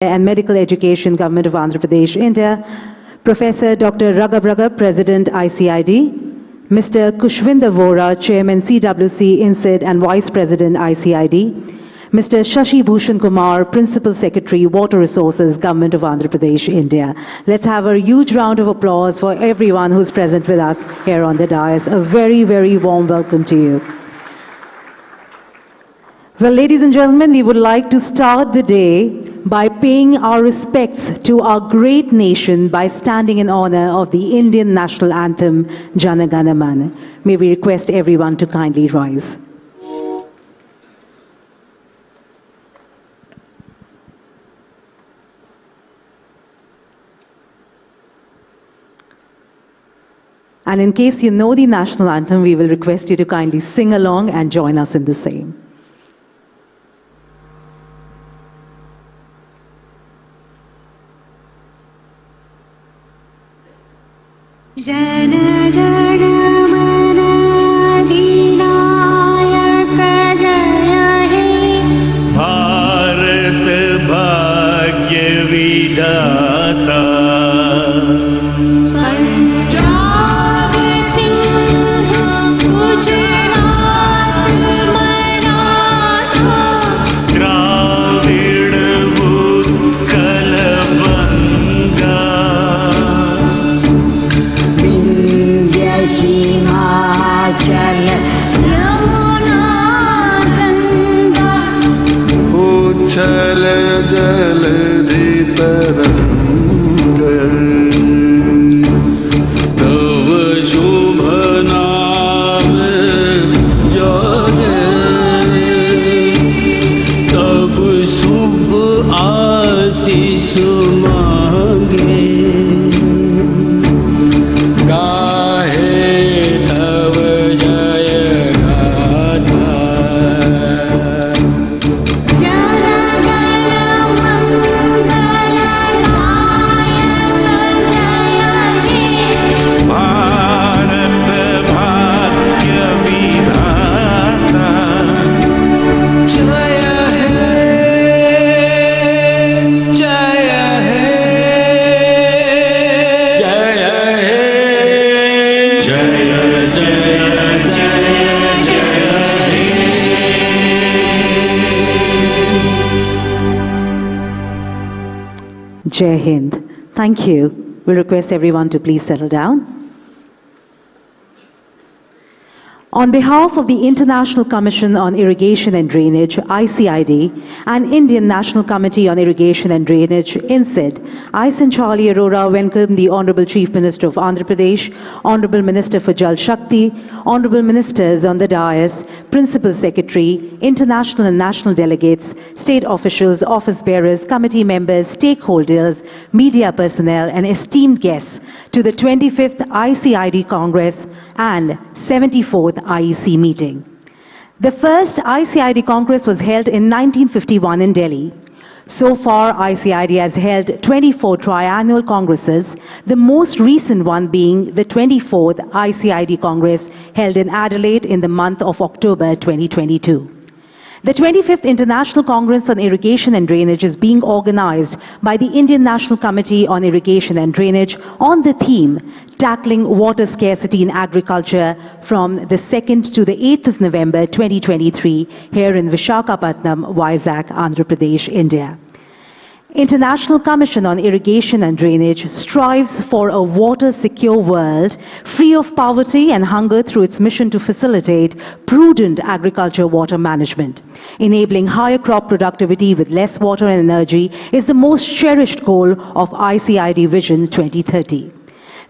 and Medical Education, Government of Andhra Pradesh, India, Professor Dr. Raghav, President, ICID, Mr. Kushwinder Vora, Chairman, CWC, INCID and Vice President, ICID, Mr. Shashi Bhushan Kumar, Principal Secretary, Water Resources, Government of Andhra Pradesh, India. Let's have a huge round of applause for everyone who's present with us here on the dais. A very, very warm welcome to you. Well, ladies and gentlemen, we would like to start the day by paying our respects to our great nation by standing in honor of the Indian national anthem, Jagan Visakha. May we request everyone to kindly rise. And in case you know the national anthem, we will request you to kindly sing along and join us in the same. Jai Hind. Thank you. We'll request everyone to please settle down. On behalf of the International Commission on Irrigation and Drainage, ICID, and Indian National Committee on Irrigation and Drainage, INCID, I, Sanchali Arora, welcome the Honorable Chief Minister of Andhra Pradesh, Honorable Minister for Jal Shakti, Honorable Ministers on the dais, Principal Secretary, international and national delegates, state officials, office bearers, committee members, stakeholders, media personnel, and esteemed guests to the 25th ICID Congress and 74th IEC meeting. The first ICID Congress was held in 1951 in Delhi. So far, ICID has held 24 triannual congresses, the most recent one being the 24th ICID Congress held in Adelaide in the month of October 2022. The 25th International Congress on Irrigation and Drainage is being organized by the Indian National Committee on Irrigation and Drainage on the theme Tackling Water Scarcity in Agriculture from the 2nd to the 8th of November 2023 here in Visakhapatnam, Vizag, Andhra Pradesh, India. International Commission on Irrigation and Drainage strives for a water-secure world free of poverty and hunger through its mission to facilitate prudent agriculture water management. Enabling higher crop productivity with less water and energy is the most cherished goal of ICID Vision 2030.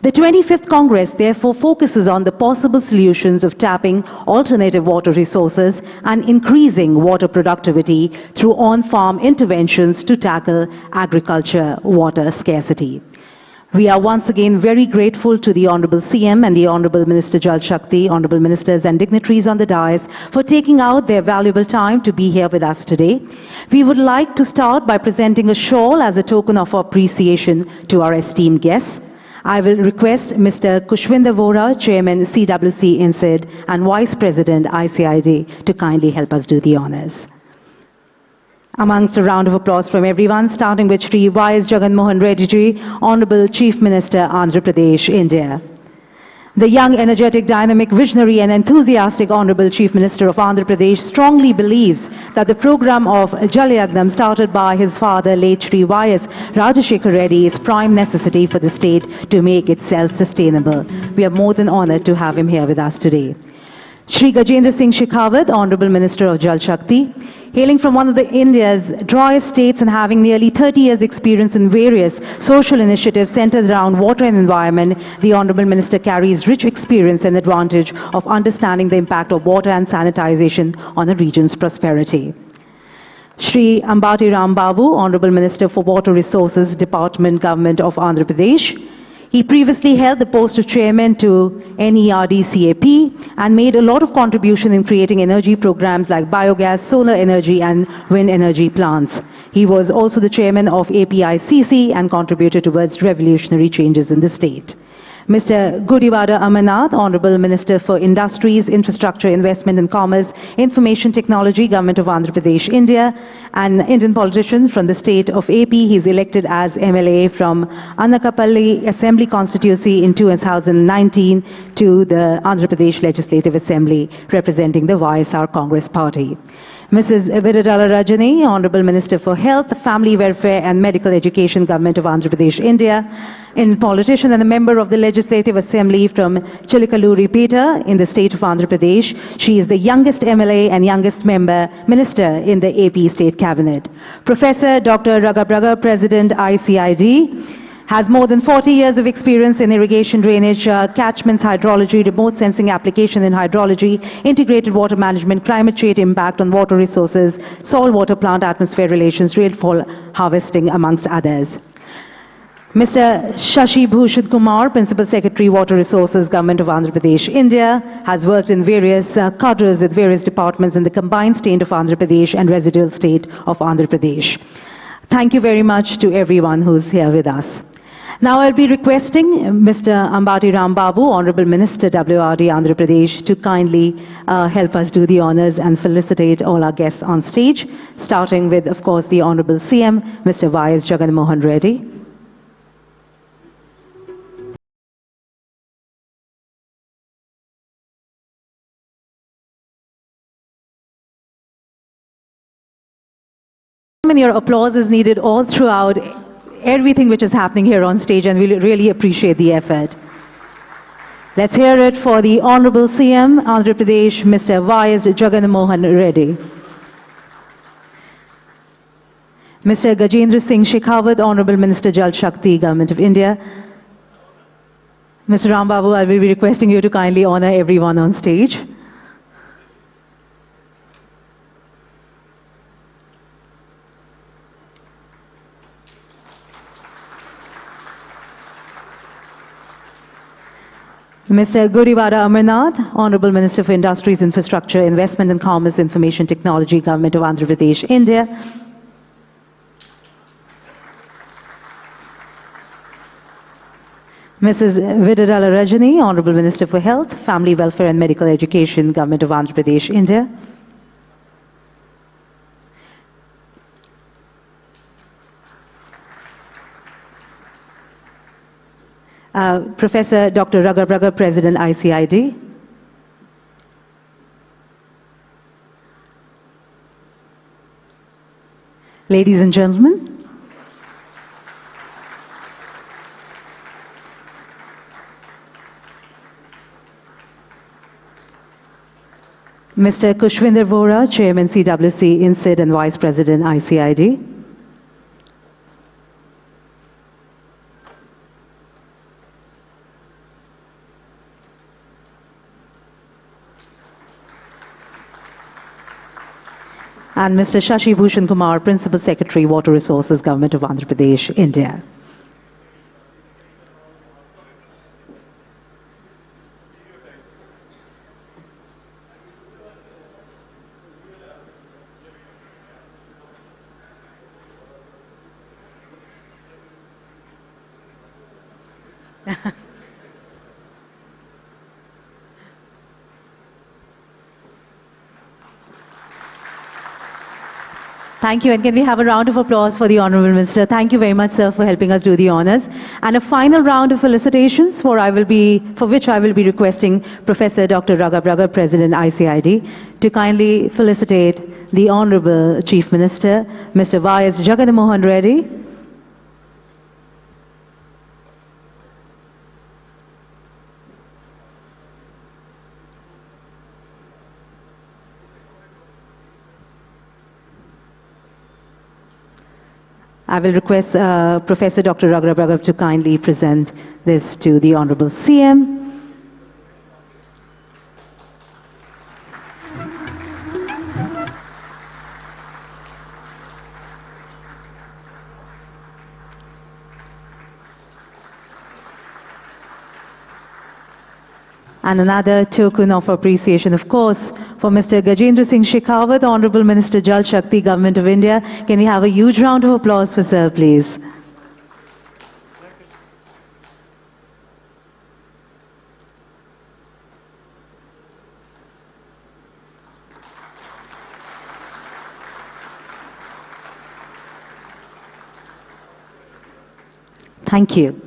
The 25th Congress therefore focuses on the possible solutions of tapping alternative water resources and increasing water productivity through on-farm interventions to tackle agriculture water scarcity. We are once again very grateful to the Honorable CM and the Honorable Minister Jal Shakti, Honorable Ministers and dignitaries on the dais for taking out their valuable time to be here with us today. We would like to start by presenting a shawl as a token of appreciation to our esteemed guests. I will request Mr. Kushwinder Vora, Chairman CWC INCID and Vice President ICID to kindly help us do the honors. Amongst a round of applause from everyone, starting with Shri Jagan Reddy ji, Honorable Chief Minister, Andhra Pradesh, India. The young, energetic, dynamic, visionary and enthusiastic Honorable Chief Minister of Andhra Pradesh strongly believes that the program of Jal Yagnam started by his father, late Shri Y.S. Rajashekar Reddy, is prime necessity for the state to make it self-sustainable. We are more than honored to have him here with us today. Shri Gajendra Singh Shekhawat, Honorable Minister of Jal Shakti. Hailing from one of India's driest states and having nearly 30 years' experience in various social initiatives centered around water and environment, the Honorable Minister carries rich experience and advantage of understanding the impact of water and sanitization on a region's prosperity. Shri Ambati Ram Babu, Honorable Minister for Water Resources, Department, Government of Andhra Pradesh. He previously held the post of chairman to NERDCAP and made a lot of contribution in creating energy programs like biogas, solar energy and wind energy plants. He was also the chairman of APICC and contributed towards revolutionary changes in the state. Mr. Gudivada Amarnath, Honorable Minister for Industries, Infrastructure, Investment and Commerce, Information Technology, Government of Andhra Pradesh, India, an Indian politician from the state of AP. He is elected as MLA from Anakapalli Assembly Constituency in 2019 to the Andhra Pradesh Legislative Assembly, representing the YSR Congress Party. Mrs. Vidadala Rajani, Honorable Minister for Health, Family Welfare and Medical Education, Government of Andhra Pradesh, India, a politician and a member of the Legislative Assembly from Chilikaluripeta in the state of Andhra Pradesh. She is the youngest MLA and youngest minister in the AP State Cabinet. Professor Dr. Raghabraga, President ICID, has more than 40 years of experience in irrigation, drainage, catchments, hydrology, remote sensing application in hydrology, integrated water management, climate change impact on water resources, soil water plant atmosphere relations, rainfall harvesting, amongst others. Mr. Shashi Bhushan Kumar, Principal Secretary, Water Resources, Government of Andhra Pradesh, India, has worked in various cadres at various departments in the combined state of Andhra Pradesh and residual state of Andhra Pradesh. Thank you very much to everyone who's here with us. Now I'll be requesting Mr. Ambati Ram Babu, Honorable Minister WRD Andhra Pradesh, to kindly help us do the honors and felicitate all our guests on stage, starting with, of course, the Honorable CM, Mr. Y.S. Jagan Reddy. And your applause is needed all throughout everything which is happening here on stage, and we really appreciate the effort. Let's hear it for the Honorable CM, Andhra Pradesh, Mr. Y.S. Jagan Reddy. Mr. Gajendra Singh Shekhawat, Honorable Minister Jal Shakti, Government of India. Mr. Ram Babu, I will be requesting you to kindly honor everyone on stage. Mr. Gudivada Amarnath, Honorable Minister for Industries, Infrastructure, Investment and Commerce, Information Technology, Government of Andhra Pradesh, India. Mrs. Vidadala Rajani, Honorable Minister for Health, Family Welfare and Medical Education, Government of Andhra Pradesh, India. Professor Dr. Raghabraga, President ICID. Ladies and gentlemen, Mr. Kushwinder Vora, Chairman CWC, INCID and Vice President ICID. And Mr. Shashi Bhushan Kumar, Principal Secretary, Water Resources, Government of Andhra Pradesh, India. Thank you, and can we have a round of applause for the Honourable Minister? Thank you very much, sir, for helping us do the honours. And a final round of felicitations for which I will be requesting Professor Dr. Raghav, President ICID, to kindly felicitate the Honourable Chief Minister, Mr. Y.S. Jagan Reddy. I will request Professor Dr. Raghav to kindly present this to the Honourable CM. And another token of appreciation, of course, for Mr. Gajendra Singh Shekhawat, Honourable Minister Jal Shakti, Government of India. Can we have a huge round of applause for sir, please? Thank you.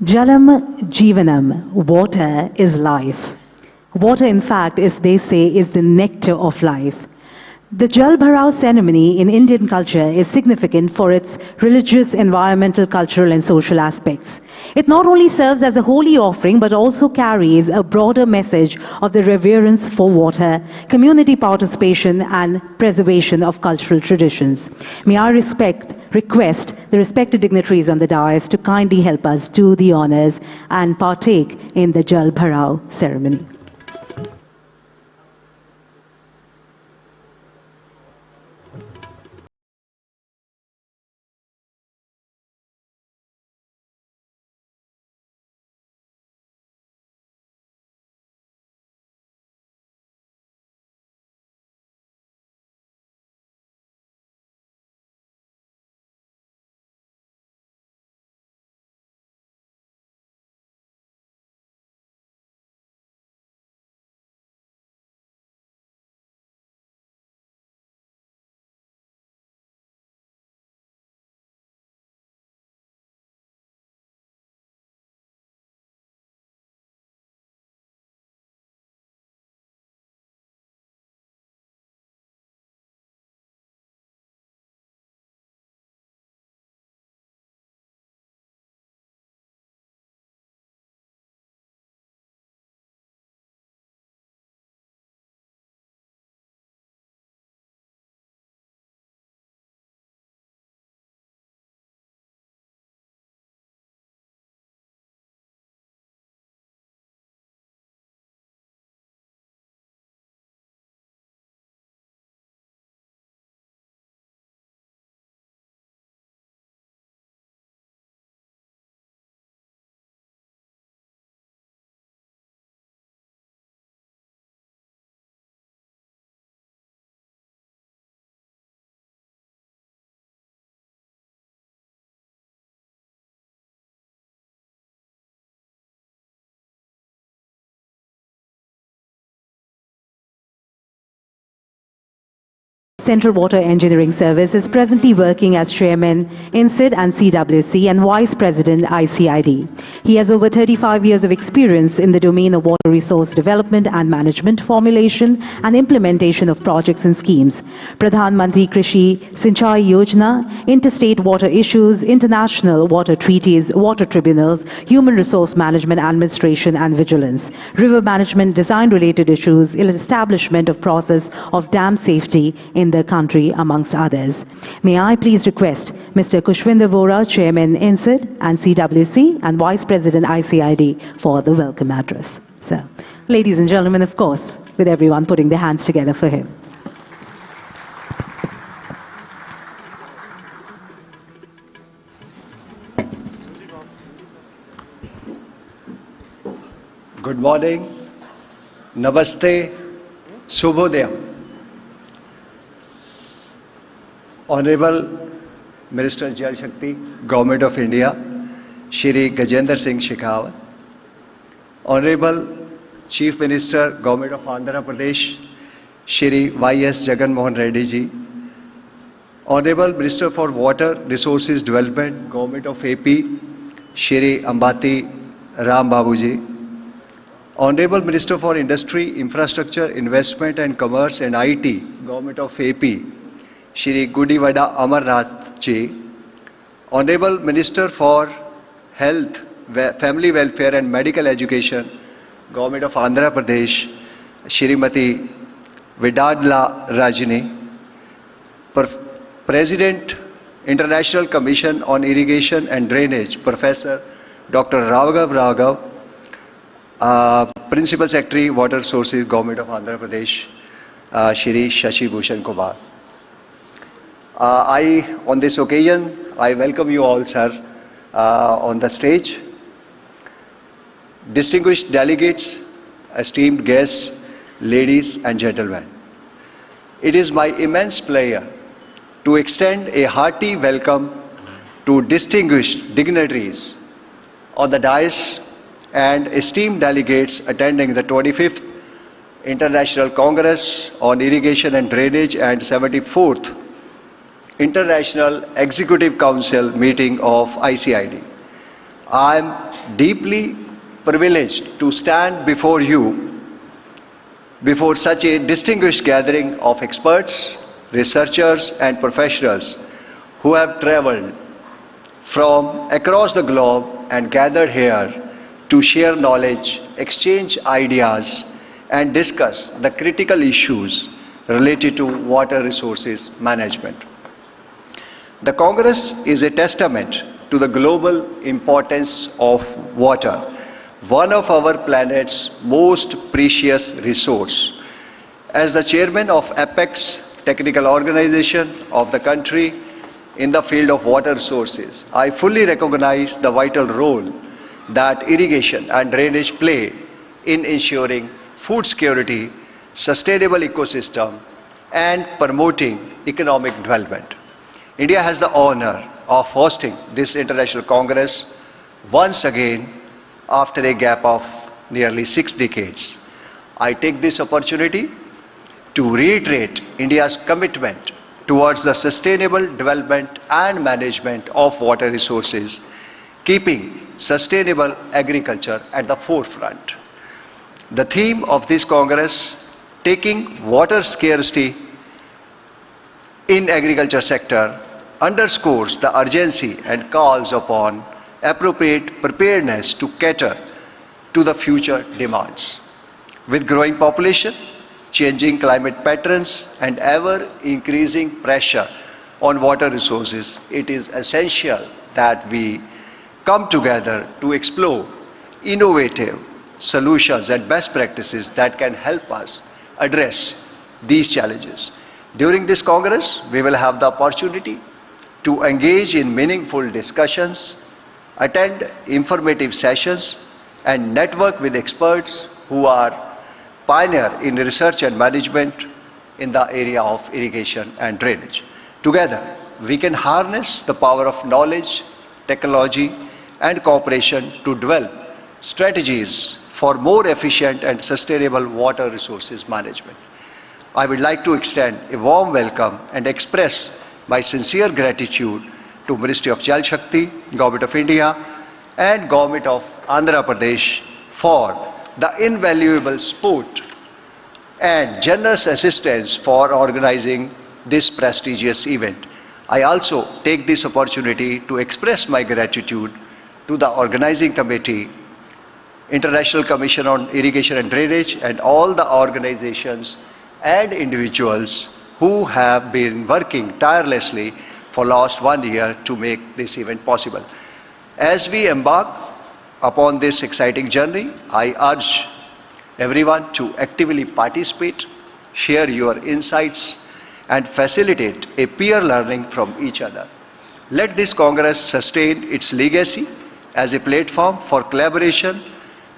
Jalam Jeevanam, water is life. Water, in fact, they say, is the nectar of life. The Jal Bharao ceremony in Indian culture is significant for its religious, environmental, cultural and social aspects. It not only serves as a holy offering but also carries a broader message of the reverence for water, community participation and preservation of cultural traditions. May I request the respected dignitaries on the dais to kindly help us do the honours and partake in the Jal Bharao ceremony. Central Water Engineering Service is presently working as Chairman ICID and CWC and Vice President ICID. He has over 35 years of experience in the domain of water resource development and management, formulation and implementation of projects and schemes, Pradhan Mantri Krishi Sinchai Yojana, interstate water issues, international water treaties, water tribunals, human resource management, administration and vigilance, river management, design-related issues, establishment of process of dam safety in the country, amongst others. May I please request Mr. Kushwinder Vora, Chairman ICID and CWC and Vice President ICID for the welcome address. So, ladies and gentlemen, of course, with everyone putting their hands together for him. Good morning, Namaste, Shubhodaya. Honorable Minister Jal Shakti, Government of India, Shri Gajendra Singh Shekhawat, Honorable Chief Minister, Government of Andhra Pradesh, Shri Y.S. Jagan Reddy ji, Honorable Minister for Water Resources Development, Government of AP, Shri Ambati Ram Babu ji, Honorable Minister for Industry, Infrastructure, Investment and Commerce and IT, Government of AP, Shri Gudivada Amarnath ji, Honorable Minister for Health, Family Welfare and Medical Education, Government of Andhra Pradesh, Shrimati Vidadla Rajini, President, International Commission on Irrigation and Drainage, Professor Dr. Raghav, Principal Secretary, Water Resources, Government of Andhra Pradesh, Shri Shashi Bhushan Kumar. On this occasion, I welcome you all, sir, on the stage. Distinguished delegates, esteemed guests, ladies and gentlemen. It is my immense pleasure to extend a hearty welcome to distinguished dignitaries on the dais and esteemed delegates attending the 25th International Congress on Irrigation and Drainage and 74th International Executive Council meeting of ICID. I am deeply privileged to stand before you, before such a distinguished gathering of experts, researchers and professionals who have traveled from across the globe and gathered here to share knowledge, exchange ideas and discuss the critical issues related to water resources management. The Congress is a testament to the global importance of water, one of our planet's most precious resource. As the chairman of Apex Technical Organization of the country in the field of water resources, I fully recognize the vital role that irrigation and drainage play in ensuring food security, sustainable ecosystem, and promoting economic development. India has the honor of hosting this International Congress once again after a gap of nearly 6 decades. I take this opportunity to reiterate India's commitment towards the sustainable development and management of water resources, keeping sustainable agriculture at the forefront. The theme of this Congress, taking water scarcity in agriculture sector, underscores the urgency and calls upon appropriate preparedness to cater to the future demands. With growing population, changing climate patterns and ever increasing pressure on water resources, it is essential that we come together to explore innovative solutions and best practices that can help us address these challenges. During this Congress, we will have the opportunity to engage in meaningful discussions, attend informative sessions, and network with experts who are pioneer in research and management in the area of irrigation and drainage. Together, we can harness the power of knowledge, technology, and cooperation to develop strategies for more efficient and sustainable water resources management. I would like to extend a warm welcome and express my sincere gratitude to Ministry of Jal Shakti, Government of India and Government of Andhra Pradesh for the invaluable support and generous assistance for organizing this prestigious event. I also take this opportunity to express my gratitude to the organizing committee, International Commission on Irrigation and Drainage, and all the organizations and individuals who have been working tirelessly for last 1 year to make this event possible. As we embark upon this exciting journey, I urge everyone to actively participate, share your insights, and facilitate a peer learning from each other. Let this Congress sustain its legacy as a platform for collaboration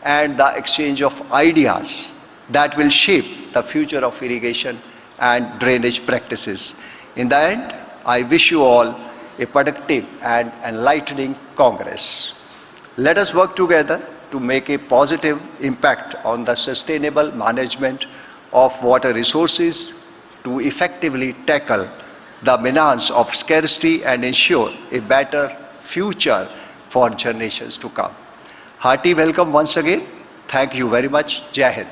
and the exchange of ideas that will shape the future of irrigation and drainage practices. In the end, I wish you all a productive and enlightening Congress. Let us work together to make a positive impact on the sustainable management of water resources to effectively tackle the menace of scarcity and ensure a better future for generations to come. Hearty welcome once again. Thank you very much. Jai Hind.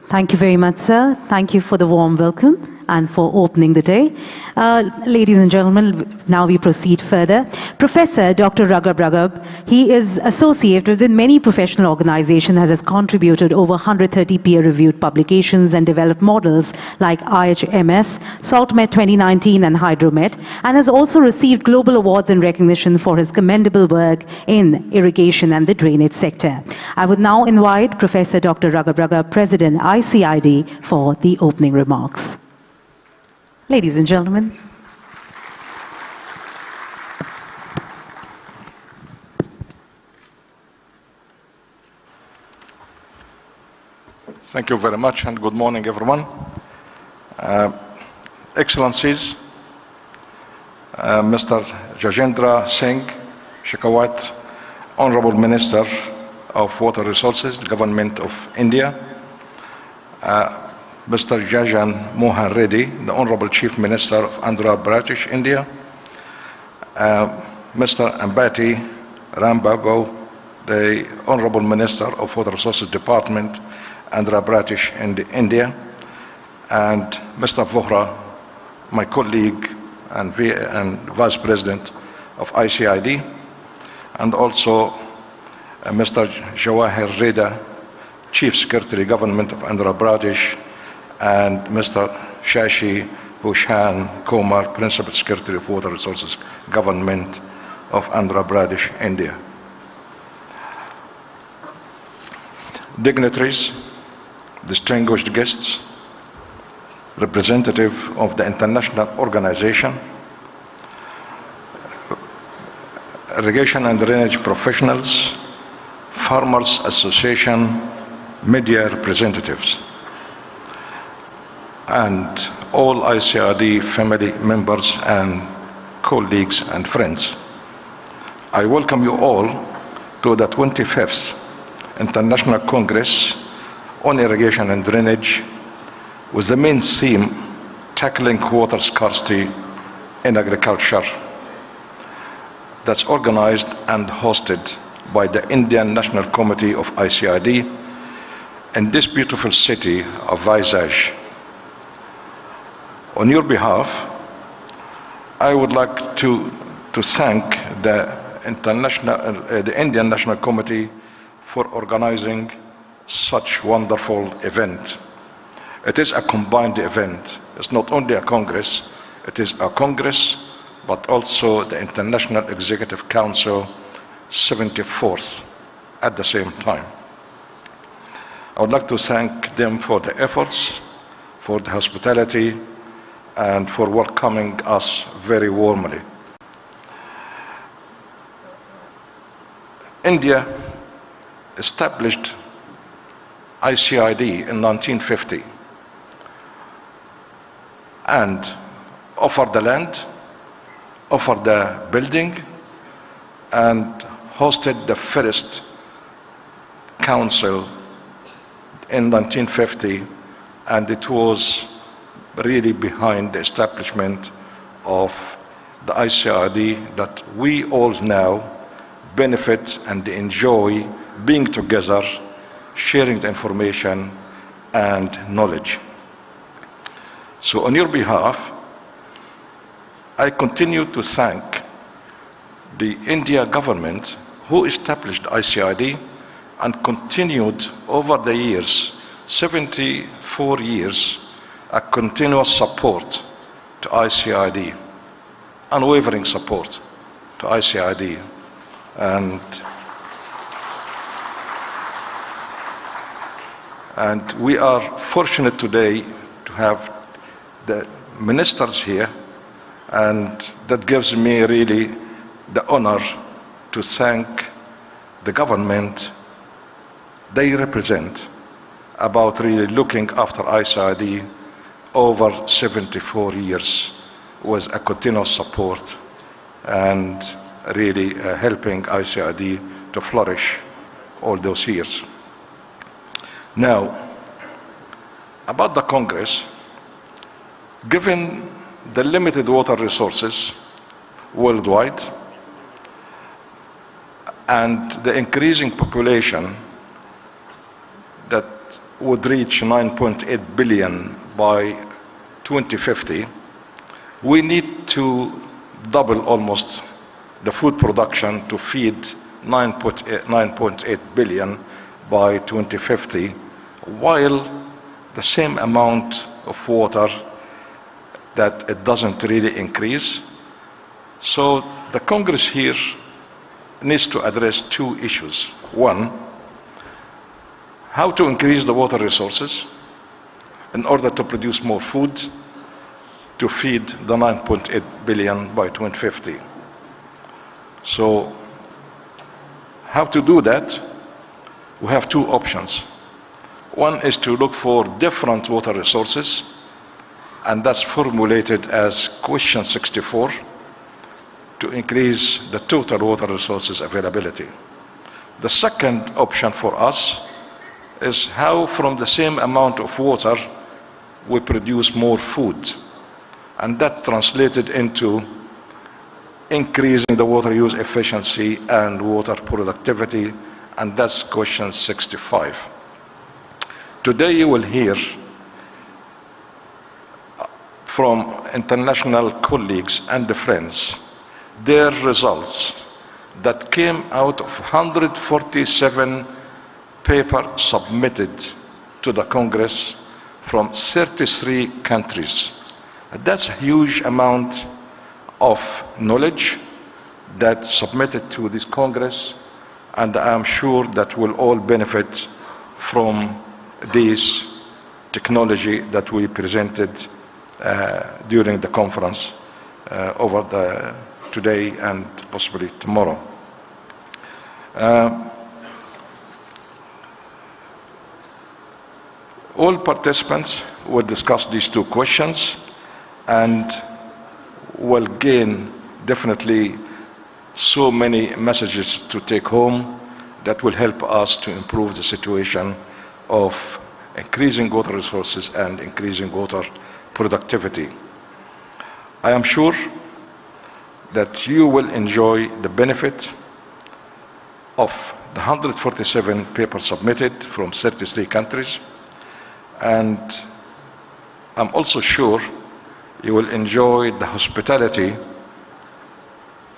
Thank you very much, sir. Thank you for the warm welcome and for opening the day. Ladies and gentlemen, now we proceed further. Professor Dr. Raghav, he is associated with many professional organizations and has contributed over 130 peer-reviewed publications and developed models like IHMS, SaltMet 2019 and Hydromet, and has also received global awards and recognition for his commendable work in irrigation and the drainage sector. I would now invite Professor Dr. Raghav, President ICID, for the opening remarks. Ladies and gentlemen. Thank you very much and good morning, everyone. Excellencies, Mr. Jagan Singh Shekhawat, Honorable Minister of Water Resources, the Government of India, Mr. Jagan Mohan Reddy, the Honorable Chief Minister of Andhra Pradesh, India, Mr. Ambati Rambago, the Honorable Minister of Water Resources Department, Andhra Pradesh, India, and Mr. Vohra, my colleague and Vice President of ICID, and also Mr. Jawahir Reda, Chief Secretary, Government of Andhra Pradesh, and Mr. Shashi Bhushan Kumar, Principal Secretary of Water Resources, Government of Andhra Pradesh, India. Dignitaries, distinguished guests, representative of the international organization, irrigation and drainage professionals, farmers association, media representatives, and all ICID family members and colleagues and friends. I welcome you all to the 25th International Congress on Irrigation and Drainage, with the main theme tackling water scarcity in agriculture, that's organized and hosted by the Indian National Committee of ICID in this beautiful city of Vizag. On your behalf, I would like to thank the Indian National Committee for organizing such wonderful event. It is a combined event. It's not only a Congress, it is a Congress, but also the International Executive Council 74th at the same time. I would like to thank them for the efforts, for the hospitality, and for welcoming us very warmly. India established ICID in 1950 and offered the land, offered the building, and hosted the first council in 1950, and it was really behind the establishment of the ICID that we all now benefit and enjoy being together, sharing the information and knowledge. So on your behalf, I continue to thank the India government who established ICID and continued over the years, 74 years, a continuous support to ICID, unwavering support to ICID. And we are fortunate today to have the ministers here, and that gives me really the honor to thank the government they represent about really looking after ICID over 74 years with a continuous support and really helping ICID to flourish all those years. Now, about the Congress, given the limited water resources worldwide and the increasing population that would reach 9.8 billion by 2050, we need to double almost the food production to feed 9.8 billion by 2050, while the same amount of water that it doesn't really increase. So the Congress here needs to address two issues. One, how to increase the water resources in order to produce more food to feed the 9.8 billion by 2050. So how to do that? We have two options. One is to look for different water resources, and that's formulated as question 64, to increase the total water resources availability. The second option for us is how from the same amount of water we produce more food, and that translated into increasing the water use efficiency and water productivity, and that's question 65. Today you will hear from international colleagues and friends their results that came out of 147 papers submitted to the Congress from 33 countries. That's a huge amount of knowledge that's submitted to this Congress, and I'm sure that we'll all benefit from this technology that we presented during the conference over today and possibly tomorrow. All participants will discuss these two questions and will gain definitely so many messages to take home that will help us to improve the situation of increasing water resources and increasing water productivity. I am sure that you will enjoy the benefit of the 147 papers submitted from 33 countries, and I'm also sure you will enjoy the hospitality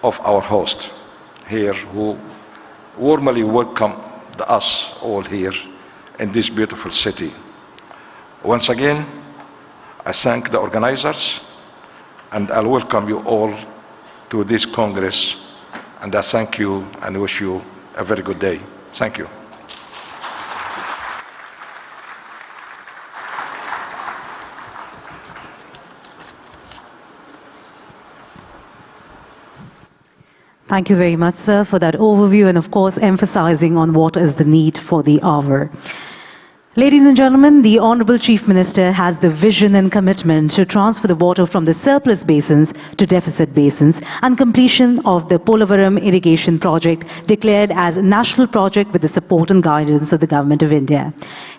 of our host here, who warmly welcomed us all here in this beautiful city. Once again, I thank the organizers, and I'll welcome you all to this Congress, and I thank you and wish you a very good day. Thank you. Thank you very much, sir, for that overview and, of course, emphasizing on what is the need for the hour. Ladies and gentlemen, the Honorable Chief Minister has the vision and commitment to transfer the water from the surplus basins to deficit basins, and completion of the Polavaram irrigation project declared as a national project with the support and guidance of the Government of India.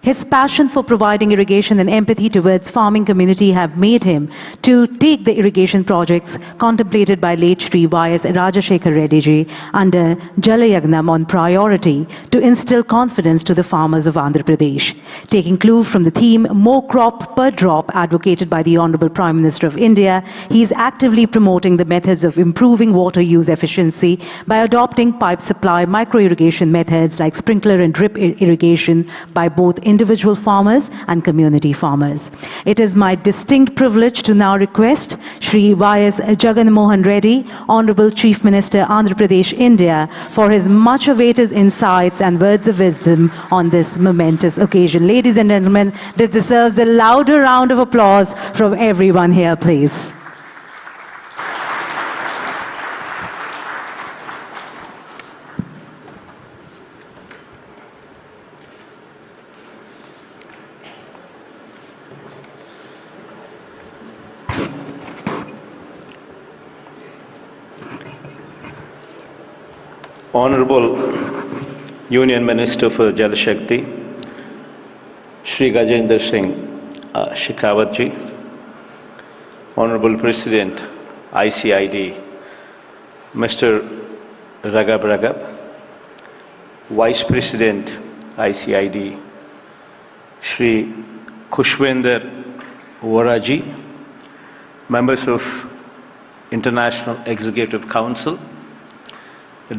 His passion for providing irrigation and empathy towards farming community have made him to take the irrigation projects contemplated by late Shri Y.S. Rajashekar Reddy ji under Jalayagnam on priority to instill confidence to the farmers of Andhra Pradesh. Taking clue from the theme "More Crop Per Drop" advocated by the Honorable Prime Minister of India, he is actively promoting the methods of improving water use efficiency by adopting pipe supply micro-irrigation methods like sprinkler and drip irrigation by both individual farmers and community farmers. It is my distinct privilege to now request Shri Y.S. Jagan Mohan Reddy, Honorable Chief Minister, Andhra Pradesh, India, for his much awaited insights and words of wisdom on this momentous occasion. Ladies and gentlemen, this deserves a louder round of applause from everyone here, please. Honorable Union Minister for Jal Shakti, Shri Gajendra Singh Shekhawat ji, Honorable President ICID, Mr. Ragab, Vice President ICID, Shri Khushwinder Vora ji, members of International Executive Council,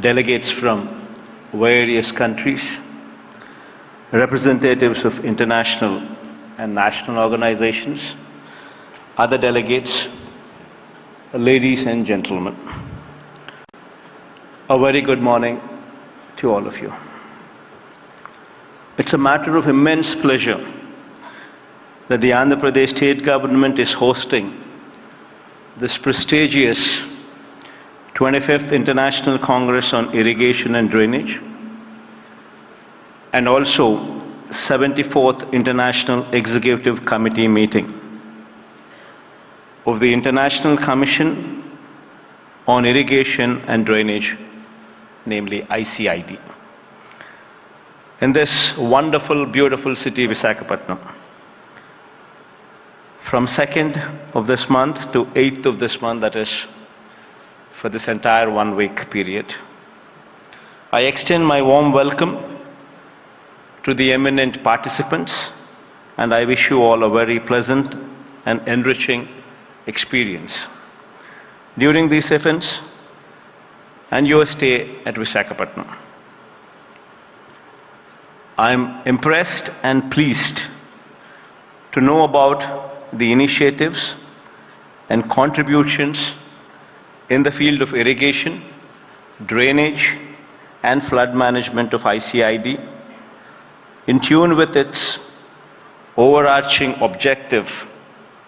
delegates from various countries, representatives of international and national organizations, other delegates, ladies and gentlemen. A very good morning to all of you. It's a matter of immense pleasure that the Andhra Pradesh state government is hosting this prestigious 25th International Congress on Irrigation and Drainage and also 74th International Executive Committee meeting of the International Commission on Irrigation and Drainage, namely ICID, in this wonderful, beautiful city, Visakhapatnam. From 2nd of this month to 8th of this month, that is for this entire 1 week period, I extend my warm welcome to the eminent participants, and I wish you all a very pleasant and enriching experience during these events and your stay at Visakhapatnam. I am impressed and pleased to know about the initiatives and contributions in the field of irrigation, drainage, and flood management of ICID, in tune with its overarching objective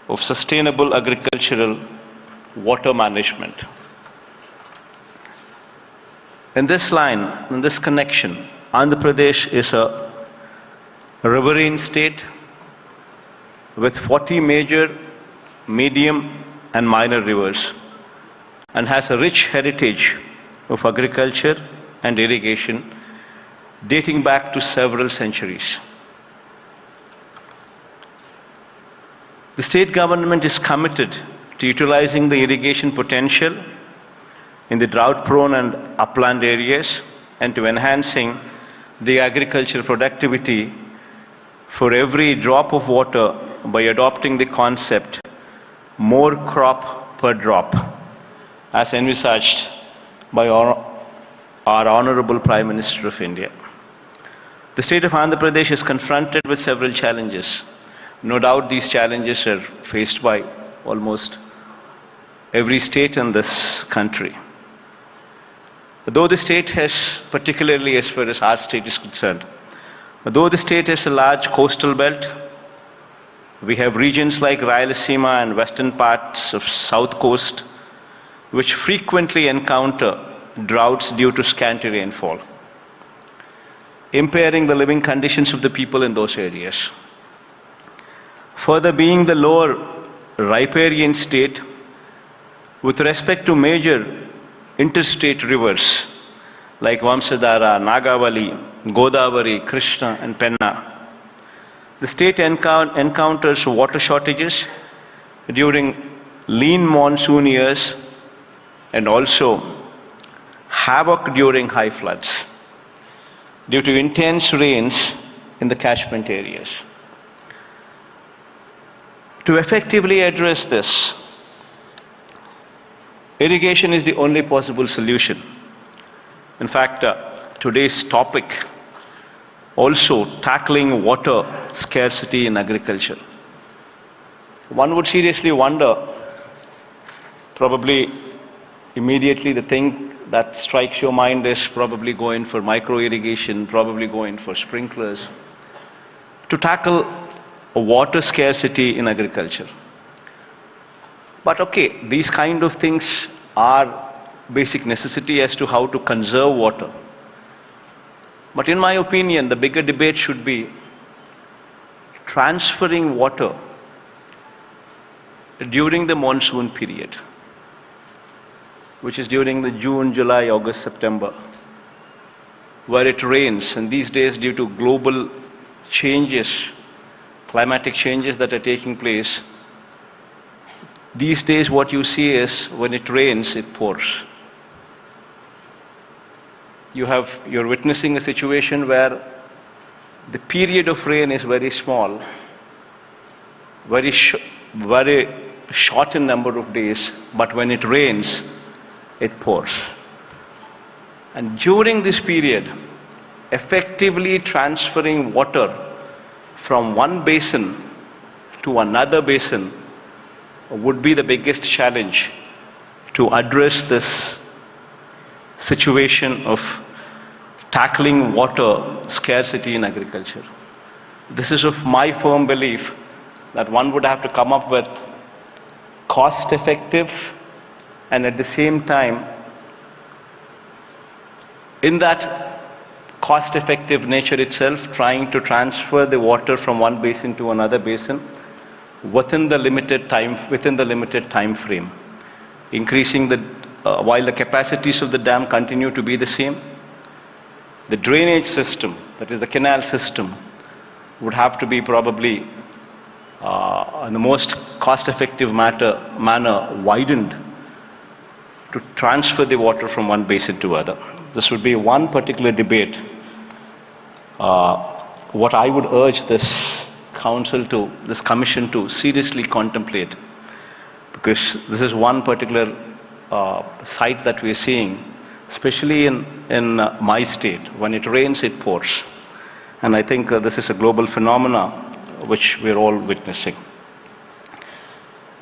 of sustainable agricultural water management. In this line, in this connection, Andhra Pradesh is a riverine state with 40 major, medium, and minor rivers, and has a rich heritage of agriculture and irrigation dating back to several centuries. The state government is committed to utilizing the irrigation potential in the drought-prone and upland areas and to enhancing the agricultural productivity for every drop of water by adopting the concept more crop per drop, as envisaged by our Honorable Prime Minister of India. The state of Andhra Pradesh is confronted with several challenges. No doubt these challenges are faced by almost every state in this country. Though the state has, particularly as far as our state is concerned, though the state has a large coastal belt, we have regions like Rayalaseema and western parts of south coast which frequently encounter droughts due to scanty rainfall, impairing the living conditions of the people in those areas. Further, being the lower riparian state, with respect to major interstate rivers like Vamsadhara, Nagavali, Godavari, Krishna, and Penna, the state encounters water shortages during lean monsoon years and also havoc during high floods due to intense rains in the catchment areas. To effectively address this, irrigation is the only possible solution. In fact, today's topic also tackling water scarcity in agriculture. One would seriously wonder, probably immediately the thing that strikes your mind is probably going for micro irrigation, probably going for sprinklers, to tackle water scarcity in agriculture. But okay, these kind of things are basic necessity as to how to conserve water. But in my opinion, the bigger debate should be transferring water during the monsoon period, which is during the June, July, August, September, where it rains, and these days due to global changes, climatic changes that are taking place, these days what you see is when it rains, it pours. You're witnessing a situation where the period of rain is very small, very short in number of days, but when it rains, it pours. And during this period, effectively transferring water from one basin to another basin would be the biggest challenge to address this situation of tackling water scarcity in agriculture. This is of my firm belief that one would have to come up with cost-effective and at the same time, in that cost-effective nature itself, trying to transfer the water from one basin to another basin within the limited time frame, increasing while the capacities of the dam continue to be the same. The drainage system, that is the canal system, would have to be probably in the most cost-effective manner widened to transfer the water from one basin to other. This would be one particular debate. What I would urge this commission to seriously contemplate, because this is one particular site that we are seeing, especially in my state. When it rains, it pours. And I think this is a global phenomena which we're all witnessing.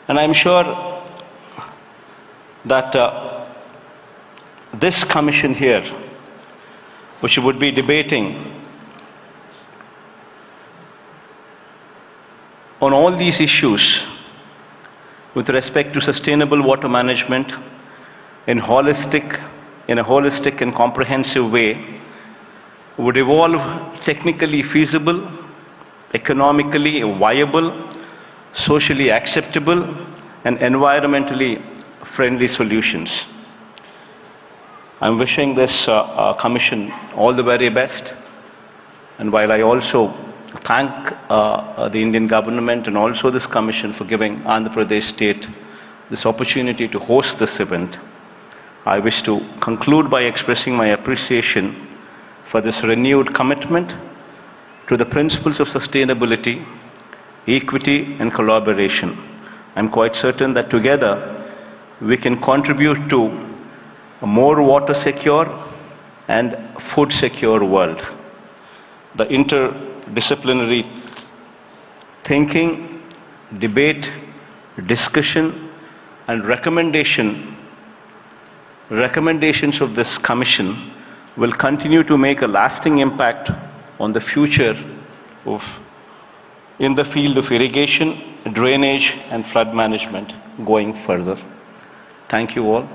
And I'm sure that this commission here, which would be debating on all these issues with respect to sustainable water management in a holistic and comprehensive way, would evolve technically feasible, economically viable, socially acceptable, and environmentally friendly solutions. I'm wishing this commission all the very best, and while I also thank the Indian government and also this commission for giving Andhra Pradesh state this opportunity to host this event, I wish to conclude by expressing my appreciation for this renewed commitment to the principles of sustainability, equity and collaboration. I'm quite certain that together we can contribute to a more water secure and food secure world. The interdisciplinary thinking, debate, discussion and recommendations of this commission will continue to make a lasting impact on the future in the field of irrigation, drainage and flood management going further. Thank you all.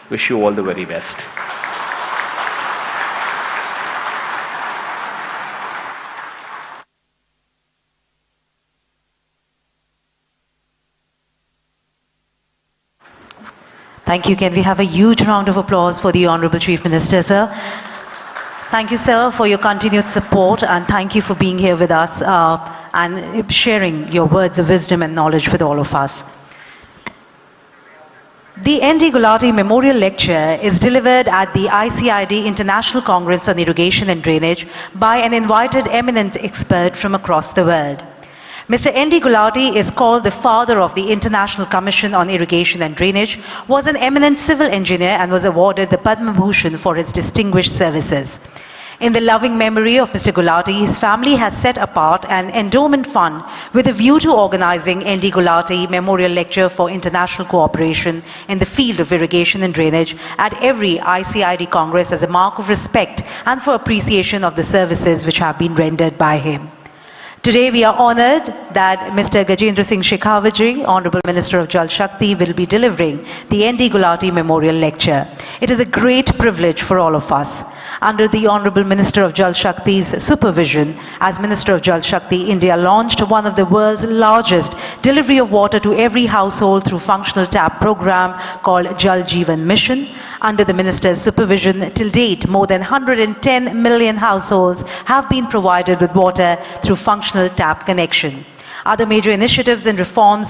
Wish you all the very best. Thank you. Can we have a huge round of applause for the Honorable Chief Minister, sir? Thank you, sir, for your continued support, and thank you for being here with us and sharing your words of wisdom and knowledge with all of us. The N.D. Gulati Memorial Lecture is delivered at the ICID International Congress on Irrigation and Drainage by an invited eminent expert from across the world. Mr. N.D. Gulati is called the father of the International Commission on Irrigation and Drainage, was an eminent civil engineer and was awarded the Padma Bhushan for his distinguished services. In the loving memory of Mr. Gulati, his family has set apart an endowment fund with a view to organizing N.D. Gulati Memorial Lecture for international cooperation in the field of irrigation and drainage at every ICID Congress as a mark of respect and for appreciation of the services which have been rendered by him. Today we are honored that Mr. Gajendra Singh Shekhawat, Honorable Minister of Jal Shakti, will be delivering the N.D. Gulati Memorial Lecture. It is a great privilege for all of us. Under the Honorable Minister of Jal Shakti's supervision, as Minister of Jal Shakti, India launched one of the world's largest delivery of water to every household through functional tap program called Jal Jeevan Mission. Under the Minister's supervision, till date, more than 110 million households have been provided with water through functional tap connection. Other major initiatives and reforms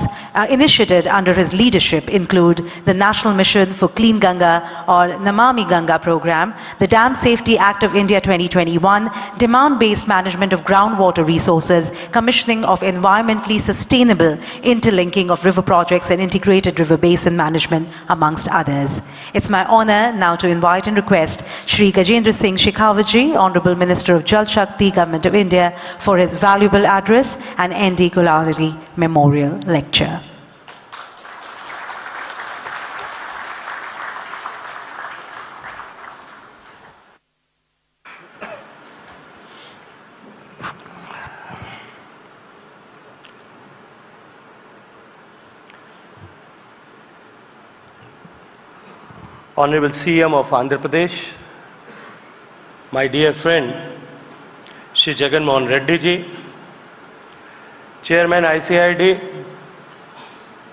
initiated under his leadership include the National Mission for Clean Ganga or Namami Ganga program, the Dam Safety Act of India 2021, demand-based management of groundwater resources, commissioning of environmentally sustainable interlinking of river projects and integrated river basin management, amongst others. It's my honor now to invite and request Shri Gajendra Singh Shekhawat-ji, Honorable Minister of Jal Shakti, Government of India, for his valuable address and ND Gulari Memorial Lecture. Honorable CM of Andhra Pradesh, my dear friend Shri Jagan Reddy ji, Chairman ICID,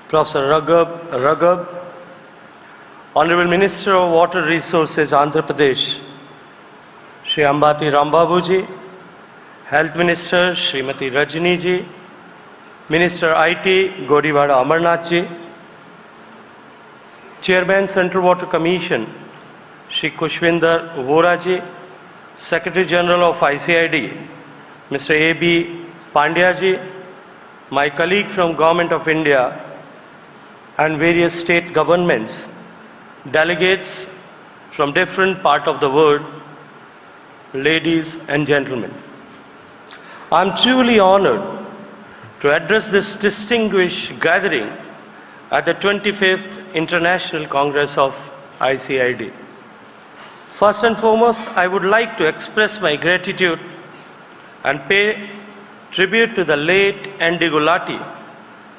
Professor Raghav, Honorable Minister of Water Resources Andhra Pradesh, Shri Ambati Rambabu ji, Health Minister Srimati Rajni ji, Minister IT Godiwada Amarnath ji, Chairman Central Water Commission Shri Kushwinder Vora ji, Secretary General of ICID Mr. A.B. Pandya ji, my colleague from Government of India and various state governments, delegates from different parts of the world, ladies and gentlemen. I am truly honored to address this distinguished gathering at the 25th International Congress of ICID. First and foremost, I would like to express my gratitude and pay tribute to the late N.D. Gulati,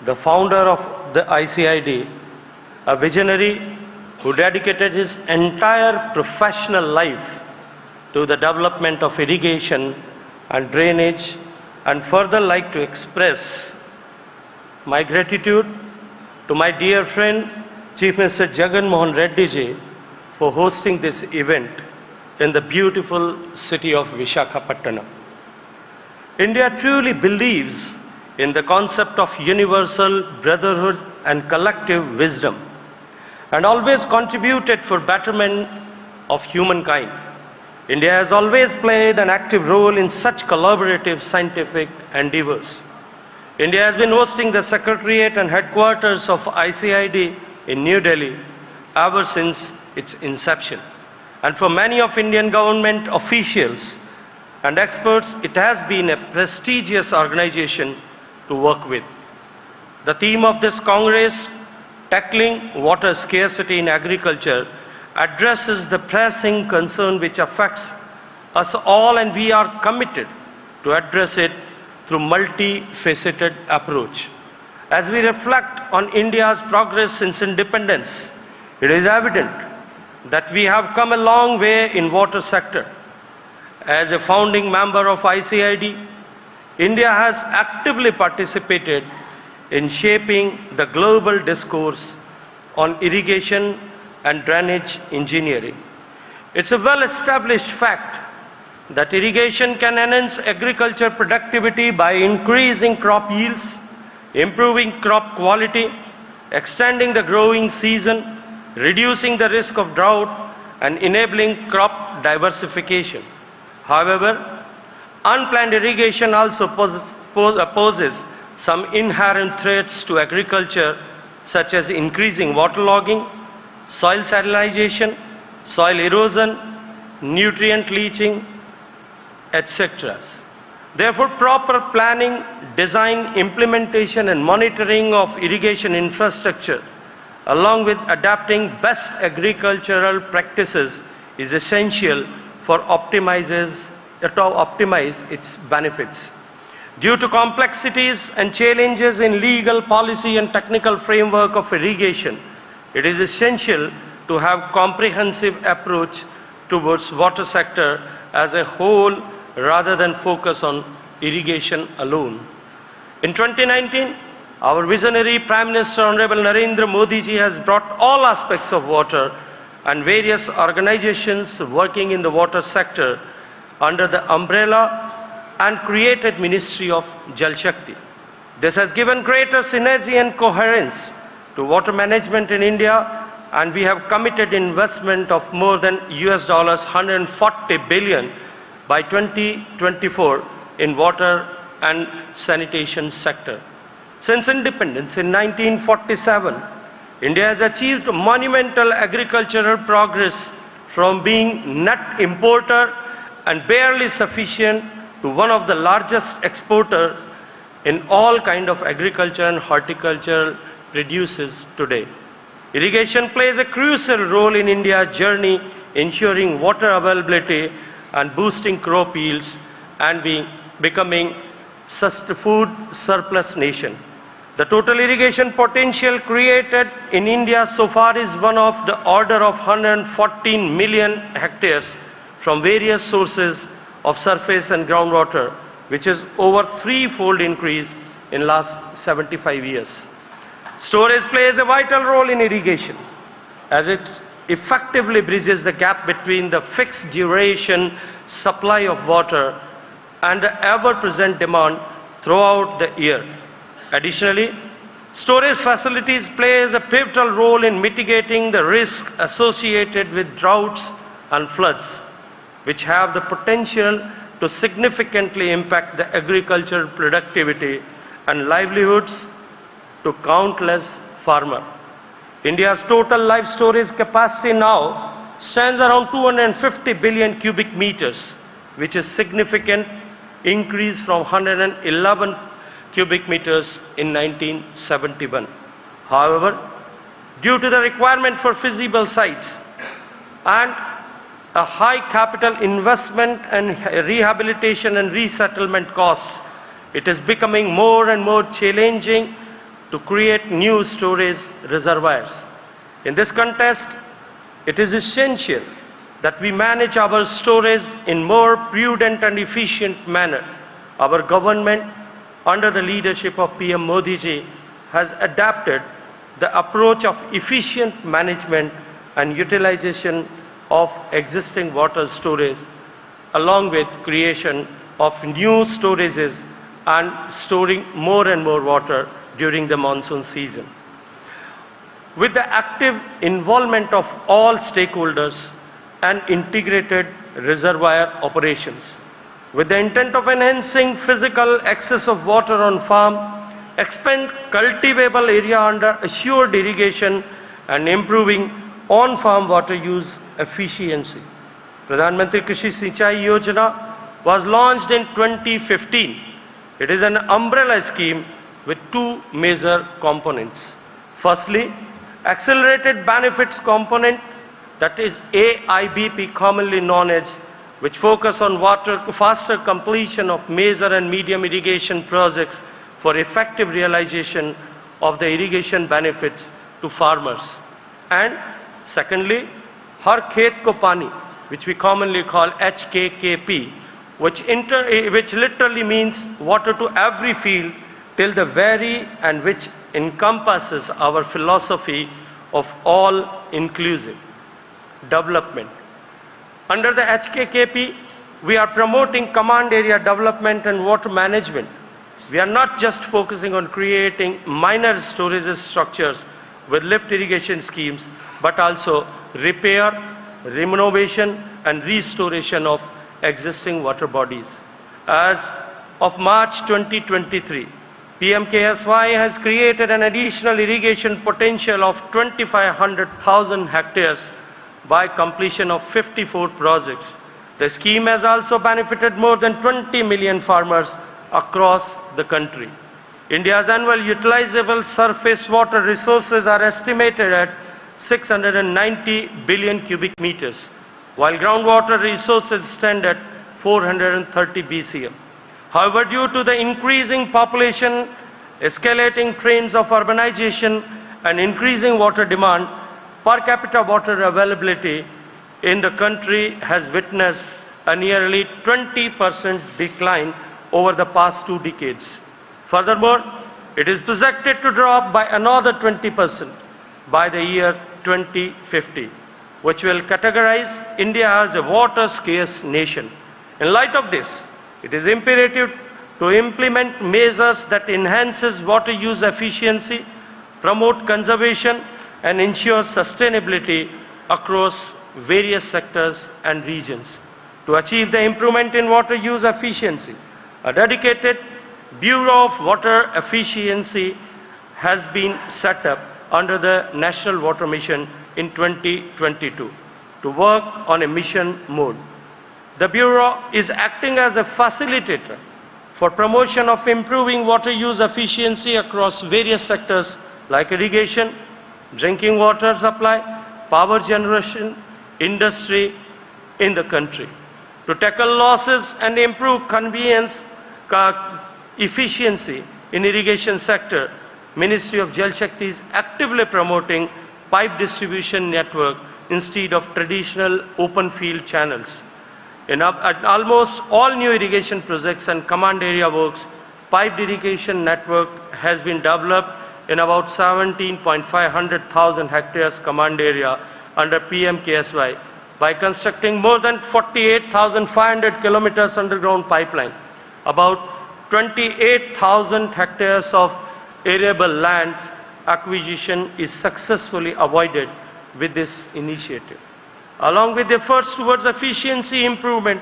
the founder of the ICID, a visionary who dedicated his entire professional life to the development of irrigation and drainage, and further like to express my gratitude to my dear friend Chief Minister Jagan Reddy ji for hosting this event in the beautiful city of Visakhapatnam. India truly believes in the concept of universal brotherhood and collective wisdom, and always contributed for betterment of humankind. India has always played an active role in such collaborative scientific endeavors. India has been hosting the Secretariat and headquarters of ICID in New Delhi ever since its inception. And for many of Indian government officials and experts, it has been a prestigious organization to work with. The theme of this Congress, Tackling Water Scarcity in Agriculture, addresses the pressing concern which affects us all, and we are committed to address it through multifaceted approach. As we reflect on India's progress since independence, it is evident that we have come a long way in water sector. As a founding member of ICID, India has actively participated in shaping the global discourse on irrigation and drainage engineering. It's a well-established fact that irrigation can enhance agriculture productivity by increasing crop yields, improving crop quality, extending the growing season, reducing the risk of drought, and enabling crop diversification. However, unplanned irrigation also poses some inherent threats to agriculture, such as increasing waterlogging, soil salinization, soil erosion, nutrient leaching, etc. Therefore, proper planning, design, implementation and monitoring of irrigation infrastructure, along with adapting best agricultural practices, is essential for optimize its benefits. Due to complexities and challenges in legal, policy and technical framework of irrigation, it is essential to have comprehensive approach towards water sector as a whole rather than focus on irrigation alone. In 2019, our visionary Prime Minister Honorable Narendra Modi ji has brought all aspects of water and various organizations working in the water sector under the umbrella and created Ministry of Jal Shakti. This has given greater synergy and coherence to water management in India, and we have committed investment of more than $140 billion by 2024 in water and sanitation sector. Since independence in 1947, India has achieved monumental agricultural progress from being net importer and barely sufficient to one of the largest exporters in all kind of agriculture and horticultural produces today. Irrigation plays a crucial role in India's journey, ensuring water availability and boosting crop yields and becoming food surplus nation. The total irrigation potential created in India so far is one of the order of 114 million hectares from various sources of surface and groundwater, which is over threefold increase in last 75 years. Storage plays a vital role in irrigation as it effectively bridges the gap between the fixed duration supply of water and the ever-present demand throughout the year. Additionally, storage facilities play a pivotal role in mitigating the risk associated with droughts and floods, which have the potential to significantly impact the agricultural productivity and livelihoods to countless farmers. India's total live storage capacity now stands around 250 billion cubic meters, which is significant increase from 111 cubic meters in 1971. However, due to the requirement for feasible sites and a high capital investment and rehabilitation and resettlement costs, it is becoming more and more challenging to create new storage reservoirs. In this context, it is essential that we manage our storage in more prudent and efficient manner. Our government, under the leadership of PM Modi ji, has adapted the approach of efficient management and utilization of existing water storage, along with creation of new storages and storing more and more water during the monsoon season. With the active involvement of all stakeholders and integrated reservoir operations, with the intent of enhancing physical access of water on farm, expand cultivable area under assured irrigation, and improving on-farm water use efficiency. Pradhan Mantri Krishi Sinchai Yojana was launched in 2015. It is an umbrella scheme with two major components. Firstly, accelerated benefits component, that is AIBP, commonly known as, which focus on faster completion of major and medium irrigation projects for effective realization of the irrigation benefits to farmers. And secondly, Har Khet Ko Pani, which we commonly call HKKP, which literally means water to every field till the very, and which encompasses our philosophy of all-inclusive development. Under the HKKP, we are promoting command area development and water management. We are not just focusing on creating minor storage structures with lift irrigation schemes, but also repair, renovation and restoration of existing water bodies. As of March 2023, PMKSY has created an additional irrigation potential of 2,500,000 hectares by completion of 54 projects. The scheme has also benefited more than 20 million farmers across the country. India's annual utilizable surface water resources are estimated at 690 billion cubic meters, while groundwater resources stand at 430 BCM. However, due to the increasing population, escalating trends of urbanization and increasing water demand, per capita water availability in the country has witnessed a nearly 20% decline over the past 2 decades. Furthermore, it is projected to drop by another 20% by the year 2050, which will categorize India as a water-scarce nation. In light of this, it is imperative to implement measures that enhances water use efficiency, promote conservation, and ensure sustainability across various sectors and regions. To achieve the improvement in water use efficiency, a dedicated Bureau of Water Efficiency has been set up under the National Water Mission in 2022 to work on a mission mode. The Bureau is acting as a facilitator for promotion of improving water use efficiency across various sectors like irrigation, drinking water supply, power generation, industry in the country. To tackle losses and improve convenience, efficiency in irrigation sector, Ministry of Jal Shakti is actively promoting pipe distribution network instead of traditional open field channels. In almost all new irrigation projects and command area works, piped irrigation network has been developed in about 17,500,000 hectares command area under PMKSY by constructing more than 48,500 kilometers underground pipeline. About 28,000 hectares of arable land acquisition is successfully avoided with this initiative. Along with efforts towards efficiency improvement,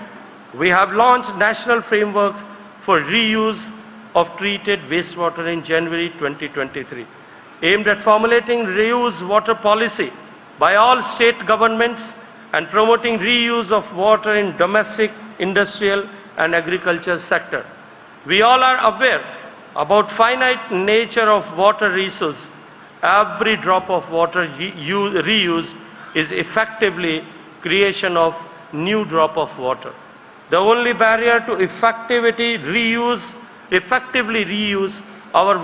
we have launched national frameworks for reuse of treated wastewater in January 2023, aimed at formulating reuse water policy by all state governments and promoting reuse of water in domestic, industrial and agriculture sector. We all are aware about finite nature of water resource. Every drop of water reuse is effectively creation of new drop of water. The only barrier to effectively reuse our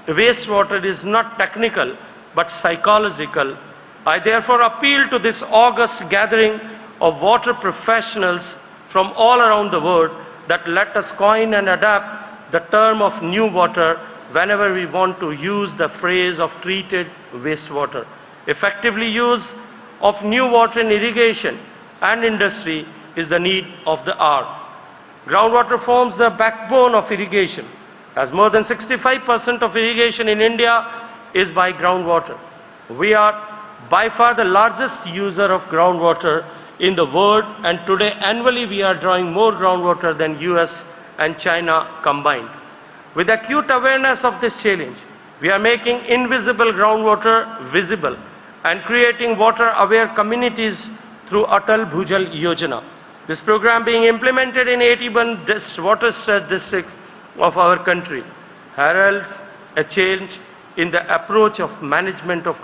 wastewater is not technical but psychological. I therefore appeal to this august gathering of water professionals from all around the world that let us coin and adapt the term of new water whenever we want to use the phrase of treated wastewater. Effectively use of new water in irrigation and industry is the need of the hour. Groundwater forms the backbone of irrigation, as more than 65% of irrigation in India is by groundwater. We are by far the largest user of groundwater in the world, and today annually we are drawing more groundwater than US and China combined. With acute awareness of this challenge, we are making invisible groundwater visible and creating water-aware communities through Atal Bhujal Yojana. This program being implemented in 81 water-stressed districts of our country heralds a change in the approach of management of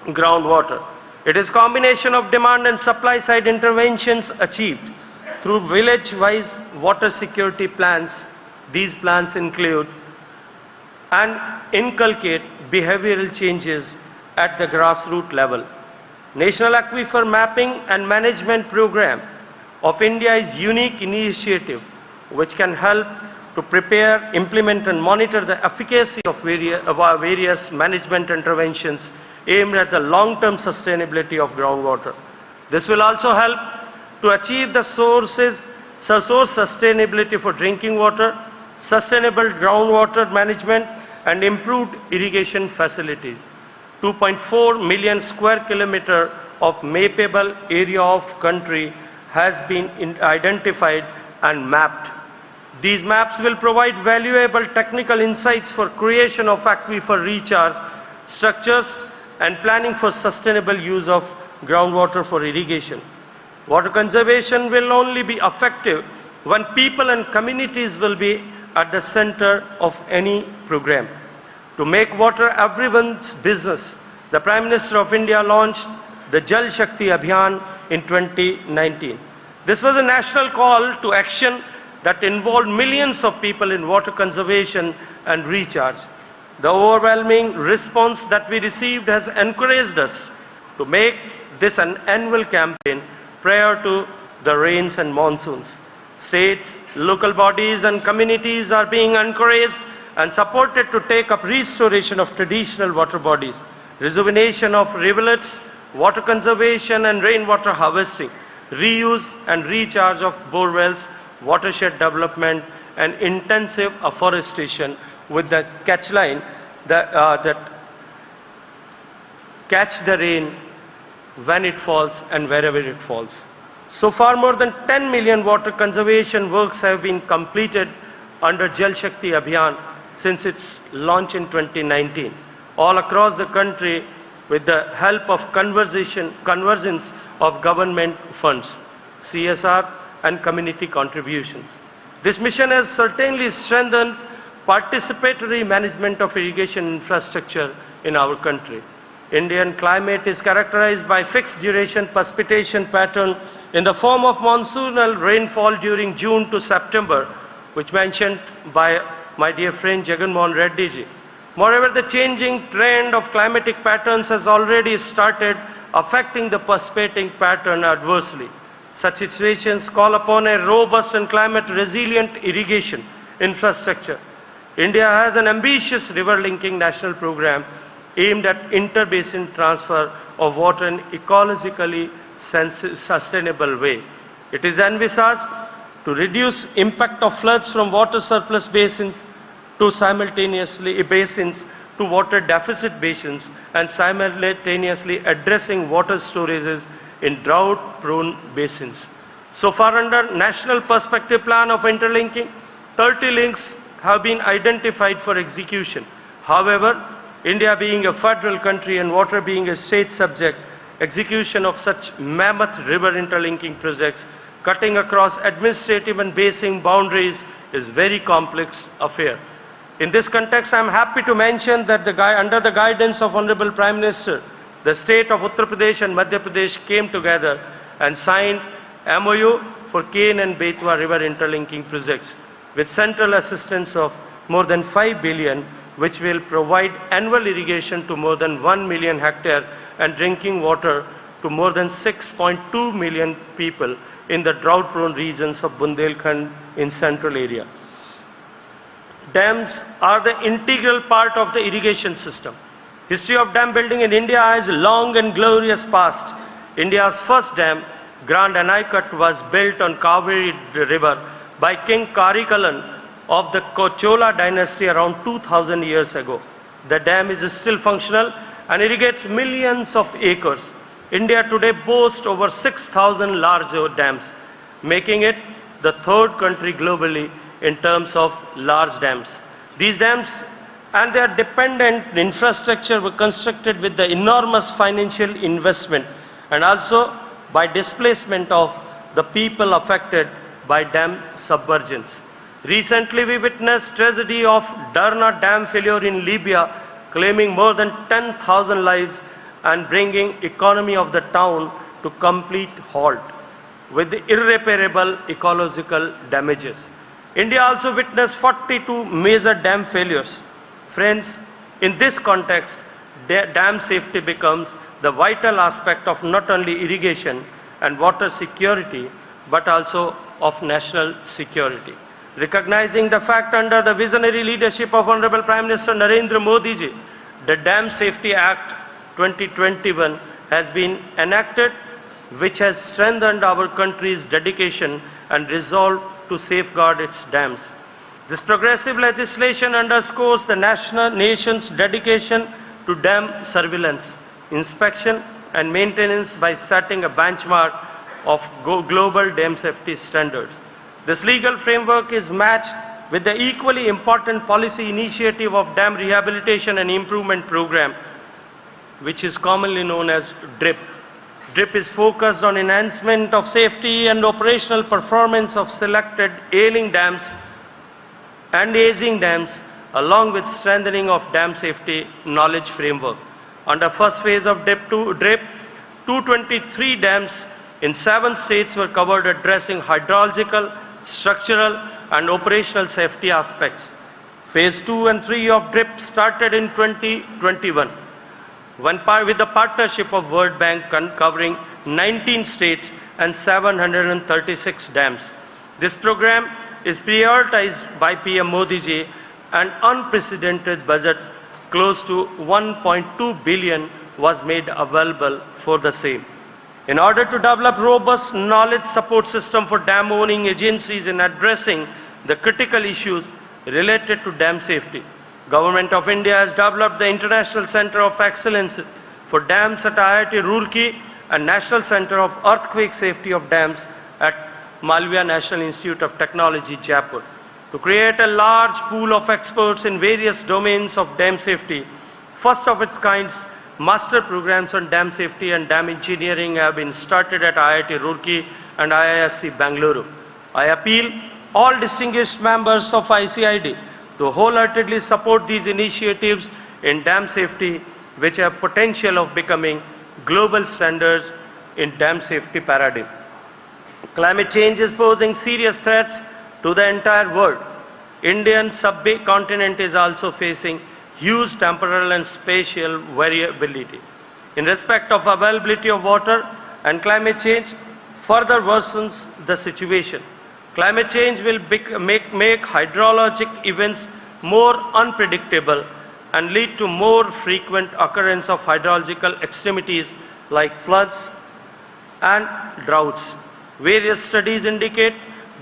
groundwater. It is a combination of demand and supply side interventions achieved through village-wise water security plans. These plans include and inculcate behavioral changes at the grassroots level. National Aquifer Mapping and Management Program of India is a unique initiative which can help to prepare, implement and monitor the efficacy of our various management interventions aimed at the long-term sustainability of groundwater. This will also help to achieve the source sustainability for drinking water, sustainable groundwater management and improved irrigation facilities. 2.4 million square kilometer of mappable area of country has been identified and mapped. These maps will provide valuable technical insights for creation of aquifer recharge structures and planning for sustainable use of groundwater for irrigation. Water conservation will only be effective when people and communities will be at the center of any program. To make water everyone's business, the Prime Minister of India launched the Jal Shakti Abhiyan in 2019. This was a national call to action that involved millions of people in water conservation and recharge. The overwhelming response that we received has encouraged us to make this an annual campaign prior to the rains and monsoons. States, local bodies and communities are being encouraged and supported to take up restoration of traditional water bodies, rejuvenation of rivulets, water conservation and rainwater harvesting, reuse and recharge of bore wells, watershed development and intensive afforestation with the catch line that catch the rain when it falls and wherever it falls. So far, more than 10 million water conservation works have been completed under Jal Shakti Abhiyan since its launch in 2019, all across the country with the help of convergence of government funds, CSR and community contributions. This mission has certainly strengthened participatory management of irrigation infrastructure in our country. Indian climate is characterized by fixed duration precipitation pattern in the form of monsoonal rainfall during June to September, which mentioned by my dear friend Jagan Reddy ji. Moreover, the changing trend of climatic patterns has already started affecting the precipitating pattern adversely. Such situations call upon a robust and climate-resilient irrigation infrastructure. India has an ambitious river-linking national program aimed at inter-basin transfer of water in ecologically sustainable way. It is envisaged to reduce impact of floods from water surplus basins to water deficit basins and simultaneously addressing water storages in drought-prone basins. So far, under National Perspective Plan of Interlinking, 30 links have been identified for execution. However, India being a federal country and water being a state subject, execution of such mammoth river interlinking projects cutting across administrative and basin boundaries is very complex affair. In this context, I am happy to mention that under the guidance of Honorable Prime Minister, the state of Uttar Pradesh and Madhya Pradesh came together and signed MOU for Ken and Betwa river interlinking projects with central assistance of more than 5 billion, which will provide annual irrigation to more than 1 million hectares and drinking water to more than 6.2 million people in the drought-prone regions of Bundelkhand in central area. Dams are the integral part of the irrigation system. History of dam building in India has a long and glorious past. India's first dam, Grand Anaicut, was built on Kaveri River by King Karikalan of the Chola dynasty around 2000 years ago. The dam is still functional and irrigates millions of acres. India today boasts over 6,000 large dams, making it the third country globally in terms of large dams. These dams and their dependent infrastructure were constructed with the enormous financial investment and also by displacement of the people affected by dam submergence. Recently, we witnessed tragedy of Darna dam failure in Libya, claiming more than 10,000 lives and bringing economy of the town to complete halt with irreparable ecological damages. India also witnessed 42 major dam failures. Friends, in this context, dam safety becomes the vital aspect of not only irrigation and water security, but also of national security. Recognizing the fact under the visionary leadership of Honorable Prime Minister Narendra Modi ji, the Dam Safety Act 2021 has been enacted, which has strengthened our country's dedication and resolve to safeguard its dams. This progressive legislation underscores the nation's dedication to dam surveillance, inspection and maintenance by setting a benchmark of global dam safety standards. This legal framework is matched with the equally important policy initiative of Dam Rehabilitation and Improvement Program, which is commonly known as DRIP. DRIP is focused on enhancement of safety and operational performance of selected ailing dams and aging dams, along with strengthening of dam safety knowledge framework. Under first phase of DRIP, 223 dams in 7 states were covered, addressing hydrological, structural and operational safety aspects. Phase 2 and 3 of DRIP started in 2021. with the partnership of World Bank covering 19 states and 736 dams. This program is prioritized by PM Modi ji, an unprecedented budget close to 1.2 billion was made available for the same. In order to develop robust knowledge support system for dam owning agencies in addressing the critical issues related to dam safety, Government of India has developed the International Center of Excellence for Dams at IIT Roorkee and National Center of Earthquake Safety of Dams at Malviya National Institute of Technology, Jaipur, to create a large pool of experts in various domains of dam safety. First of its kind, master programs on dam safety and dam engineering have been started at IIT Roorkee and IISc Bangalore. I appeal all distinguished members of ICID to wholeheartedly support these initiatives in dam safety, which have potential of becoming global standards in dam safety paradigm. Climate change is posing serious threats to the entire world. Indian subcontinent is also facing huge temporal and spatial variability. In respect of availability of water, and climate change further worsens the situation. Climate change will make hydrologic events more unpredictable and lead to more frequent occurrence of hydrological extremities like floods and droughts. Various studies indicate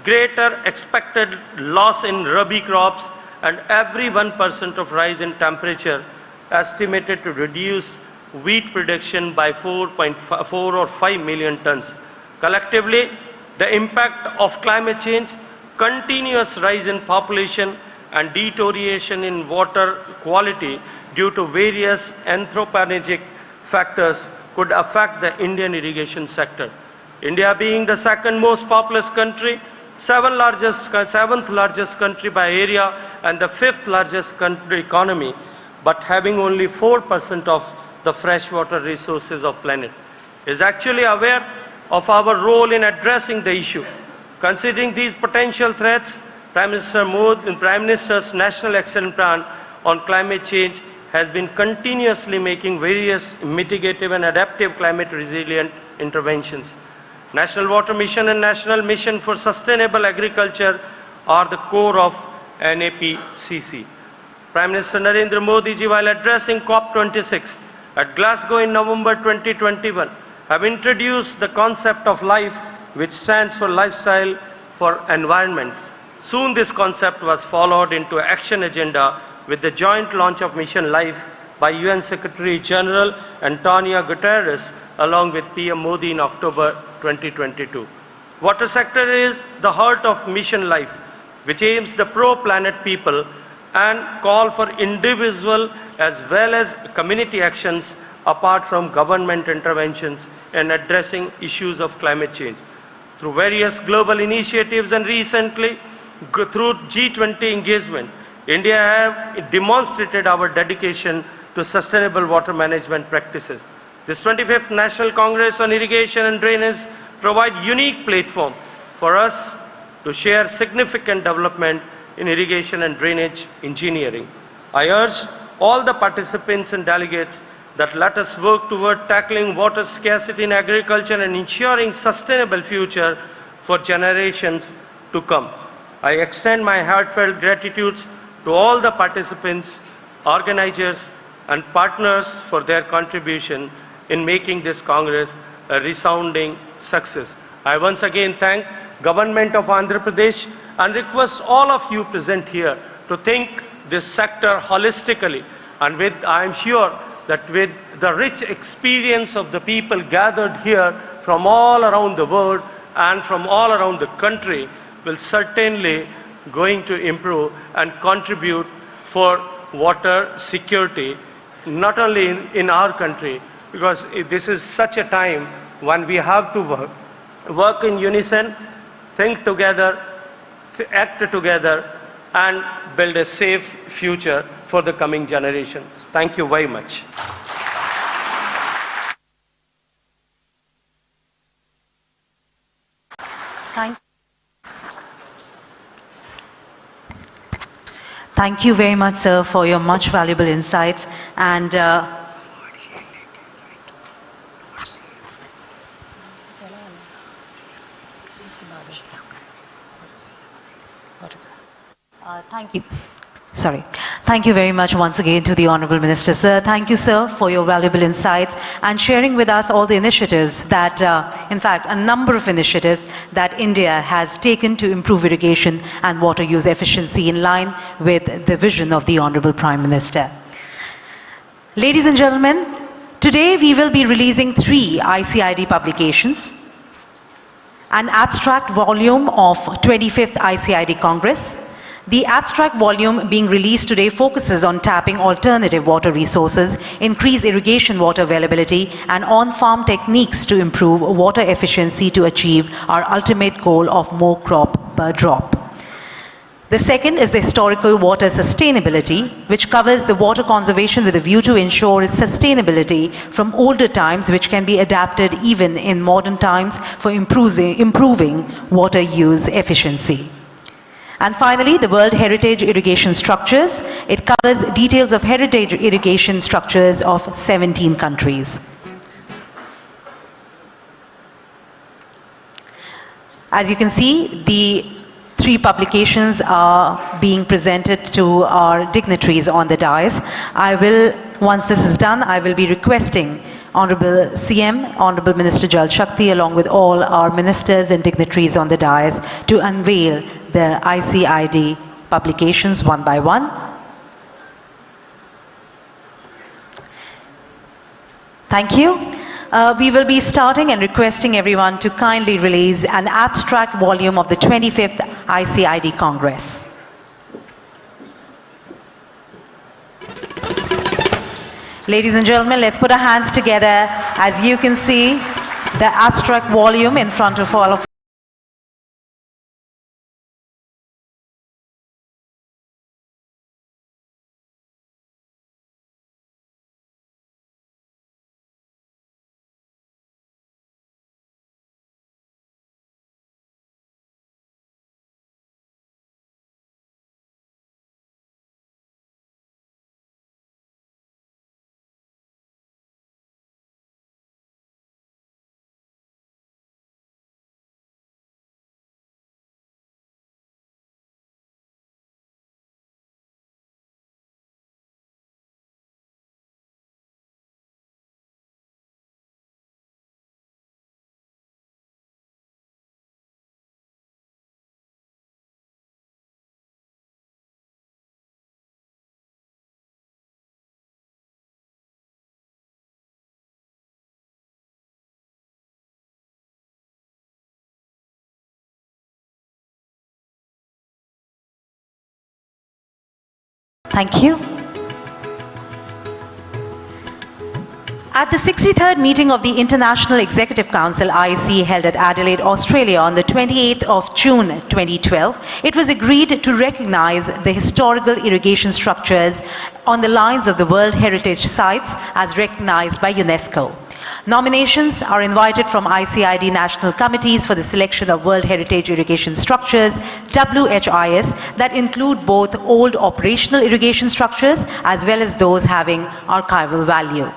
greater expected loss in rabi crops, and every 1% of rise in temperature estimated to reduce wheat production by 4.4 or 5 million tons. Collectively, the impact of climate change, continuous rise in population and deterioration in water quality due to various anthropogenic factors could affect the Indian irrigation sector. India being the second most populous country, seventh largest country by area and the fifth largest country economy, but having only 4% of the freshwater resources of planet, is actually aware of our role in addressing the issue. Considering these potential threats, Prime Minister Modi and Prime Minister's National Action Plan on Climate Change has been continuously making various mitigative and adaptive climate resilient interventions. National Water Mission and National Mission for Sustainable Agriculture are the core of NAPCC. Prime Minister Narendra Modi ji, while addressing COP26 at Glasgow in November 2021, have introduced the concept of life, which stands for lifestyle for environment. Soon this concept was followed into action agenda with the joint launch of Mission Life by UN Secretary General Antonio Guterres along with PM Modi in October 2022. Water sector is the heart of Mission Life, which aims the pro-planet people and call for individual as well as community actions apart from government interventions in addressing issues of climate change. Through various global initiatives and recently through G20 engagement, India have demonstrated our dedication to sustainable water management practices. This 25th National Congress on Irrigation and Drainage provide unique platform for us to share significant development in irrigation and drainage engineering. I urge all the participants and delegates that let us work toward tackling water scarcity in agriculture and ensuring sustainable future for generations to come. I extend my heartfelt gratitude to all the participants, organizers and partners for their contribution in making this Congress a resounding success. I once again thank Government of Andhra Pradesh and request all of you present here to think this sector holistically, and I am sure that with the rich experience of the people gathered here from all around the world and from all around the country will certainly going to improve and contribute for water security, not only in our country, because this is such a time when we have to work in unison, think together, act together, and build a safe future for the coming generations. Thank you very much. Thank you very much, sir, for your much valuable insights. And Thank you. Sorry. Thank you very much once again to the Honorable Minister, sir. Thank you, sir, for your valuable insights and sharing with us all the initiatives that, in fact, a number of initiatives that India has taken to improve irrigation and water use efficiency in line with the vision of the Honorable Prime Minister. Ladies and gentlemen, today we will be releasing 3 ICID publications, an abstract volume of 25th ICID Congress. The abstract volume being released today focuses on tapping alternative water resources, increase irrigation water availability, and on-farm techniques to improve water efficiency to achieve our ultimate goal of more crop per drop. The second is the historical water sustainability, which covers the water conservation with a view to ensure its sustainability from older times, which can be adapted even in modern times for improving water use efficiency. And finally, the World Heritage Irrigation Structures. It covers details of heritage irrigation structures of 17 countries. As you can see, the 3 publications are being presented to our dignitaries on the dais. Once this is done, I will be requesting Honorable CM, Honorable Minister Jal Shakti, along with all our ministers and dignitaries on the dais to unveil the ICID publications one by one. Thank you. We will be starting and requesting everyone to kindly release an abstract volume of the 25th ICID Congress. Ladies and gentlemen, let's put our hands together. As you can see, the abstract volume in front of all of Thank you. At the 63rd meeting of the International Executive Council IEC held at Adelaide, Australia on the 28th of June 2012, it was agreed to recognize the historical irrigation structures on the lines of the World Heritage Sites as recognized by UNESCO. Nominations are invited from ICID national committees for the selection of World Heritage Irrigation Structures, WHIS, that include both old operational irrigation structures as well as those having archival value.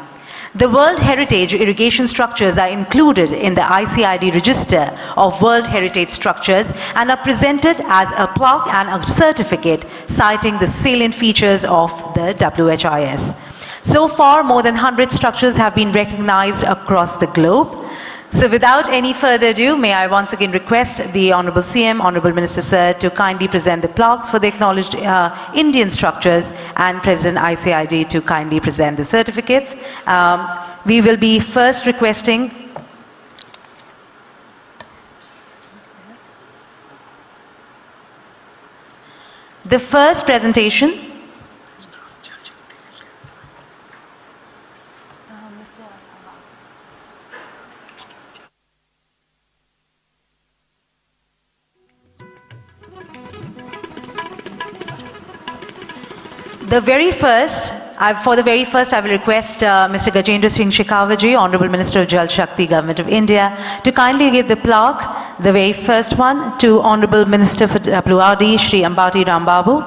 The World Heritage Irrigation Structures are included in the ICID Register of World Heritage Structures and are presented as a plaque and a certificate citing the salient features of the WHIS. So far, more than 100 structures have been recognized across the globe. So without any further ado, may I once again request the Honorable CM, Honorable Minister Sir, to kindly present the plaques for the acknowledged Indian structures and President ICID to kindly present the certificates. We will be first requesting the first presentation. For the very first, I will request Mr. Gajendra Singh Shekhawat, Honorable Minister of Jal Shakti, Government of India, to kindly give the plaque, the very first one, to Honorable Minister for WRD, Shri Ambati Rambabu.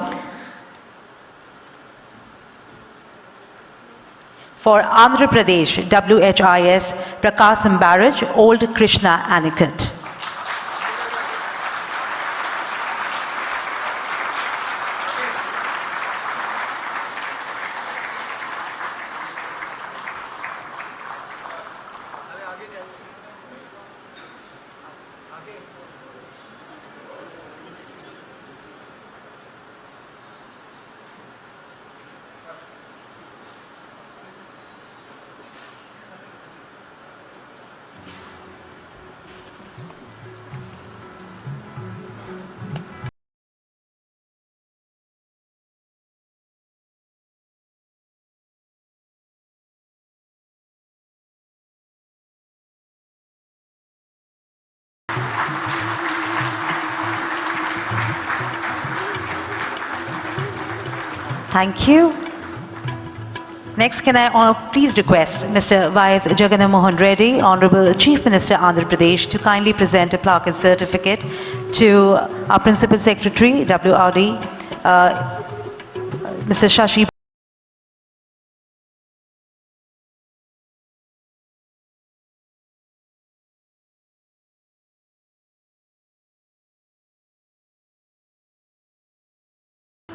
For Andhra Pradesh, WHIS, Prakasam Barrage, Old Krishna Anicut. Thank you. Next, can I please request Mr. Y.S. Jagan Reddy, Honorable Chief Minister, Andhra Pradesh, to kindly present a plaque and certificate to our Principal Secretary, WRD, Mr. Shashi.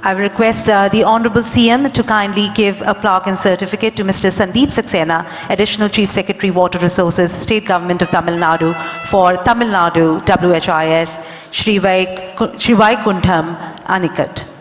I will request the Honorable CM to kindly give a plaque and certificate to Mr. Sandeep Saxena, Additional Chief Secretary, Water Resources, State Government of Tamil Nadu, for Tamil Nadu WHIS, Shri Vaikuntham Anikat.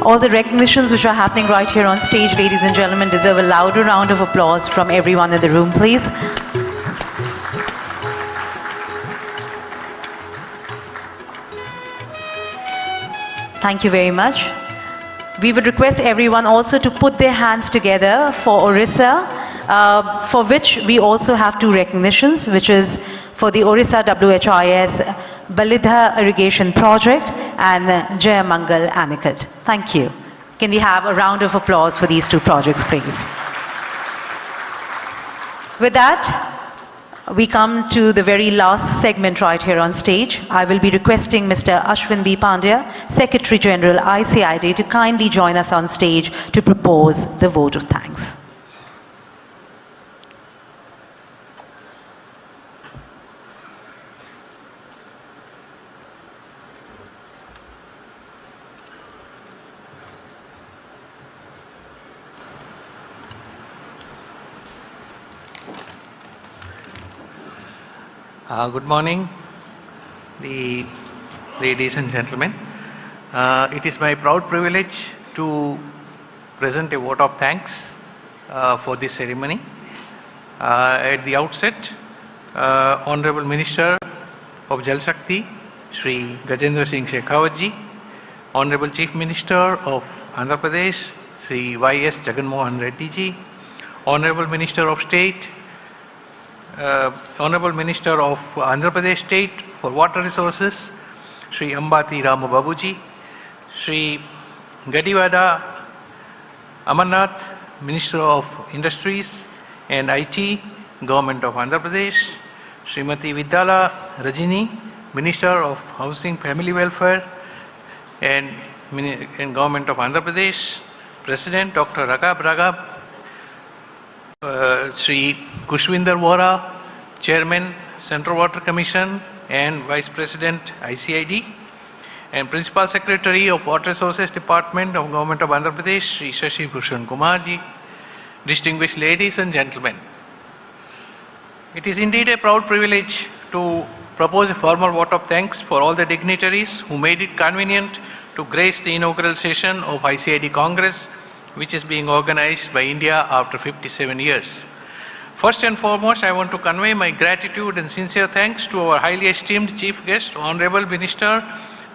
All the recognitions which are happening right here on stage, ladies and gentlemen, deserve a louder round of applause from everyone in the room, please. Thank you very much. We would request everyone also to put their hands together for Orissa, for which we also have two recognitions, which is for the Orissa WHIS Balidha Irrigation Project and Jayamangal Anikat. Thank you. Can we have a round of applause for these two projects, please? With that, we come to the very last segment right here on stage. I will be requesting Mr. Ashwin B. Pandya, Secretary General ICID, to kindly join us on stage to propose the vote of thanks. Good morning, ladies and gentlemen. It is my proud privilege to present a vote of thanks for this ceremony. At the outset, Honorable Minister of Jal Shakti, Shri Gajendra Singh Shekhawat ji, Honorable Chief Minister of Andhra Pradesh, Shri Y.S. Jagan Reddy ji, Honorable Minister of State, Honorable Minister of Andhra Pradesh State for Water Resources, Shri Ambati Rama Babuji, Shri Gadivada Amarnath, Minister of Industries and IT, Government of Andhra Pradesh, Srimati Vidyala Rajini, Minister of Housing, Family Welfare and Government of Andhra Pradesh, President Dr. Raghav, Sri Kushwinder Vora, Chairman Central Water Commission and Vice President ICID, and Principal Secretary of Water Resources Department of Government of Andhra Pradesh, Sri Shashi Bhushan Kumar ji, distinguished ladies and gentlemen. It is indeed a proud privilege to propose a formal vote of thanks for all the dignitaries who made it convenient to grace the inaugural session of ICID Congress, which is being organized by India after 57 years. First and foremost, I want to convey my gratitude and sincere thanks to our highly esteemed Chief Guest, Honorable Minister,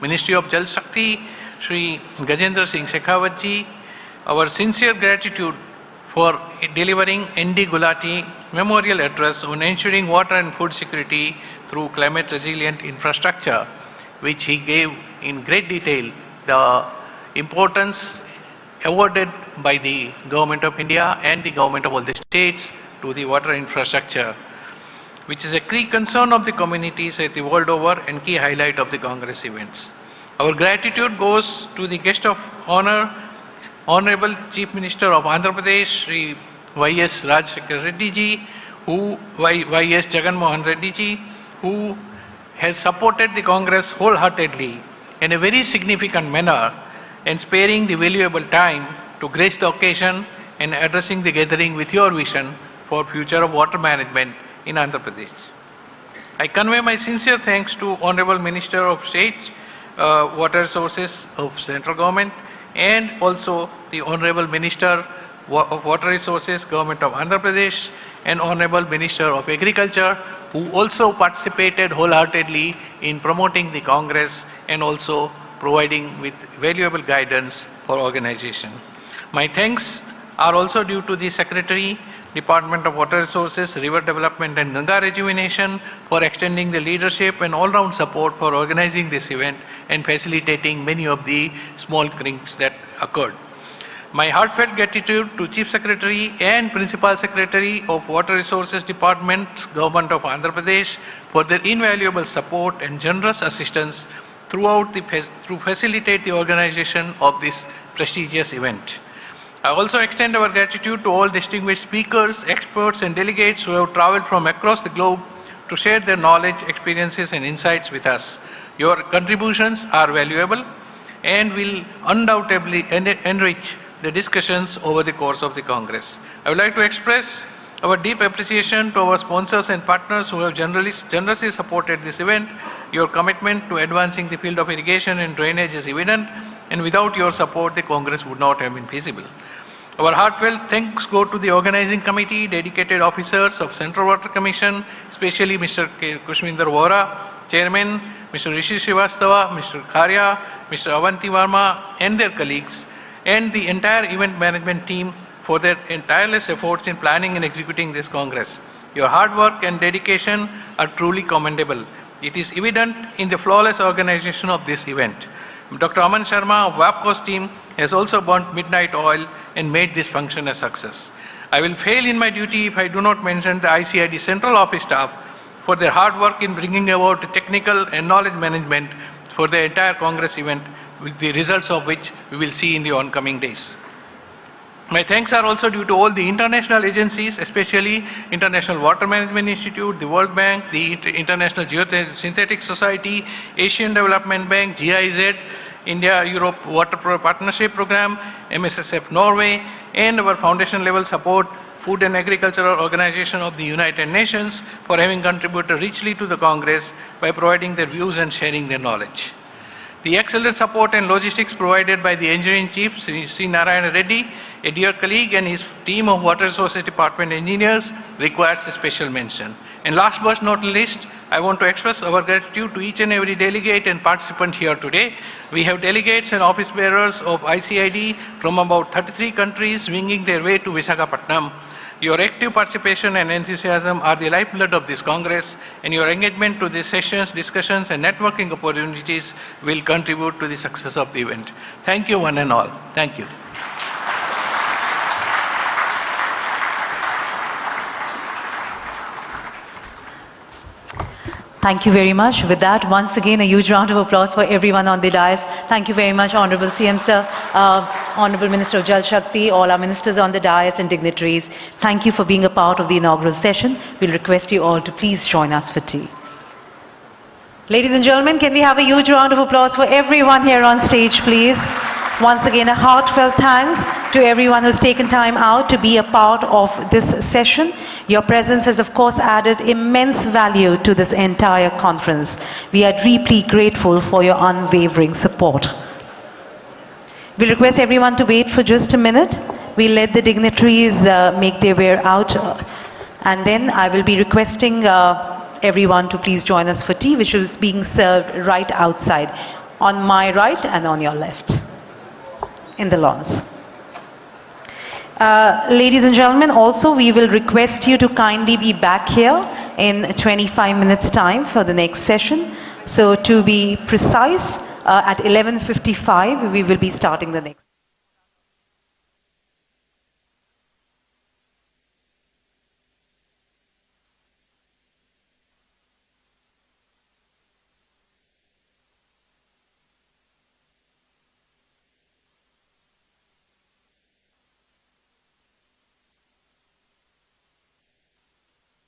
Ministry of Jal Shakti, Shri Gajendra Singh Shekhawat ji, our sincere gratitude for delivering N.D. Gulati Memorial Address on ensuring water and food security through climate resilient infrastructure, which he gave in great detail the importance awarded by the Government of India and the Government of all the states to the water infrastructure, which is a key concern of the communities at the world over and key highlight of the Congress events. Our gratitude goes to the guest of honor, Honorable Chief Minister of Andhra Pradesh, Sri Y.S. Rajshekar Reddy ji, Y.S. Jagan Reddy ji, who has supported the Congress wholeheartedly in a very significant manner and sparing the valuable time to grace the occasion and addressing the gathering with your vision for future of water management in Andhra Pradesh. I convey my sincere thanks to Honorable Minister of State, Water Resources of Central Government, and also the Honorable Minister of Water Resources, Government of Andhra Pradesh, and Honorable Minister of Agriculture, who also participated wholeheartedly in promoting the Congress and also providing with valuable guidance for organization. My thanks are also due to the Secretary, Department of Water Resources, River Development and Ganga Rejuvenation for extending the leadership and all-round support for organizing this event and facilitating many of the small things that occurred. My heartfelt gratitude to Chief Secretary and Principal Secretary of Water Resources Department, Government of Andhra Pradesh, for their invaluable support and generous assistance to facilitate the organization of this prestigious event. I also extend our gratitude to all distinguished speakers, experts and delegates who have traveled from across the globe to share their knowledge, experiences and insights with us. Your contributions are valuable and will undoubtedly enrich the discussions over the course of the Congress. I would like to express our deep appreciation to our sponsors and partners who have generously supported this event. Your commitment to advancing the field of irrigation and drainage is evident, and without your support, the Congress would not have been feasible. Our heartfelt thanks go to the organizing committee, dedicated officers of Central Water Commission, especially Mr. Kushwinder Vora, Chairman, Mr. Rishi Srivastava, Mr. Kharya, Mr. Avanti Varma and their colleagues, and the entire event management team for their tireless efforts in planning and executing this Congress. Your hard work and dedication are truly commendable. It is evident in the flawless organization of this event. Dr. Aman Sharma of WAPCO's team has also burnt midnight oil and made this function a success. I will fail in my duty if I do not mention the ICID Central Office staff for their hard work in bringing about technical and knowledge management for the entire Congress event, with the results of which we will see in the oncoming days. My thanks are also due to all the international agencies, especially International Water Management Institute, the World Bank, the International Geosynthetic Society, Asian Development Bank, GIZ, India-Europe Water Partnership Program, MSSF Norway, and our foundation level support, Food and Agricultural Organization of the United Nations, for having contributed richly to the Congress by providing their views and sharing their knowledge. The excellent support and logistics provided by the Engineering Chief, Sri Narayana Reddy, a dear colleague, and his team of Water Resources Department engineers requires a special mention. And last but not least, I want to express our gratitude to each and every delegate and participant here today. We have delegates and office bearers of ICID from about 33 countries winging their way to Visakhapatnam. Your active participation and enthusiasm are the lifeblood of this Congress, and your engagement to the sessions, discussions and networking opportunities will contribute to the success of the event. Thank you one and all. Thank you. Thank you very much. With that, once again, a huge round of applause for everyone on the dais. Thank you very much, Honorable CM Sir, Honorable Minister of Jal Shakti, all our ministers on the dais and dignitaries. Thank you for being a part of the inaugural session. We'll request you all to please join us for tea. Ladies and gentlemen, can we have a huge round of applause for everyone here on stage, please? Once again, a heartfelt thanks to everyone who's taken time out to be a part of this session. Your presence has, of course, added immense value to this entire conference. We are deeply grateful for your unwavering support. We'll request everyone to wait for just a minute. We'll let the dignitaries make their way out, and then I will be requesting everyone to please join us for tea, which is being served right outside, on my right and on your left, in the lawns. Ladies and gentlemen, also we will request you to kindly be back here in 25 minutes time for the next session. So to be precise, at 11:55 we will be starting the next.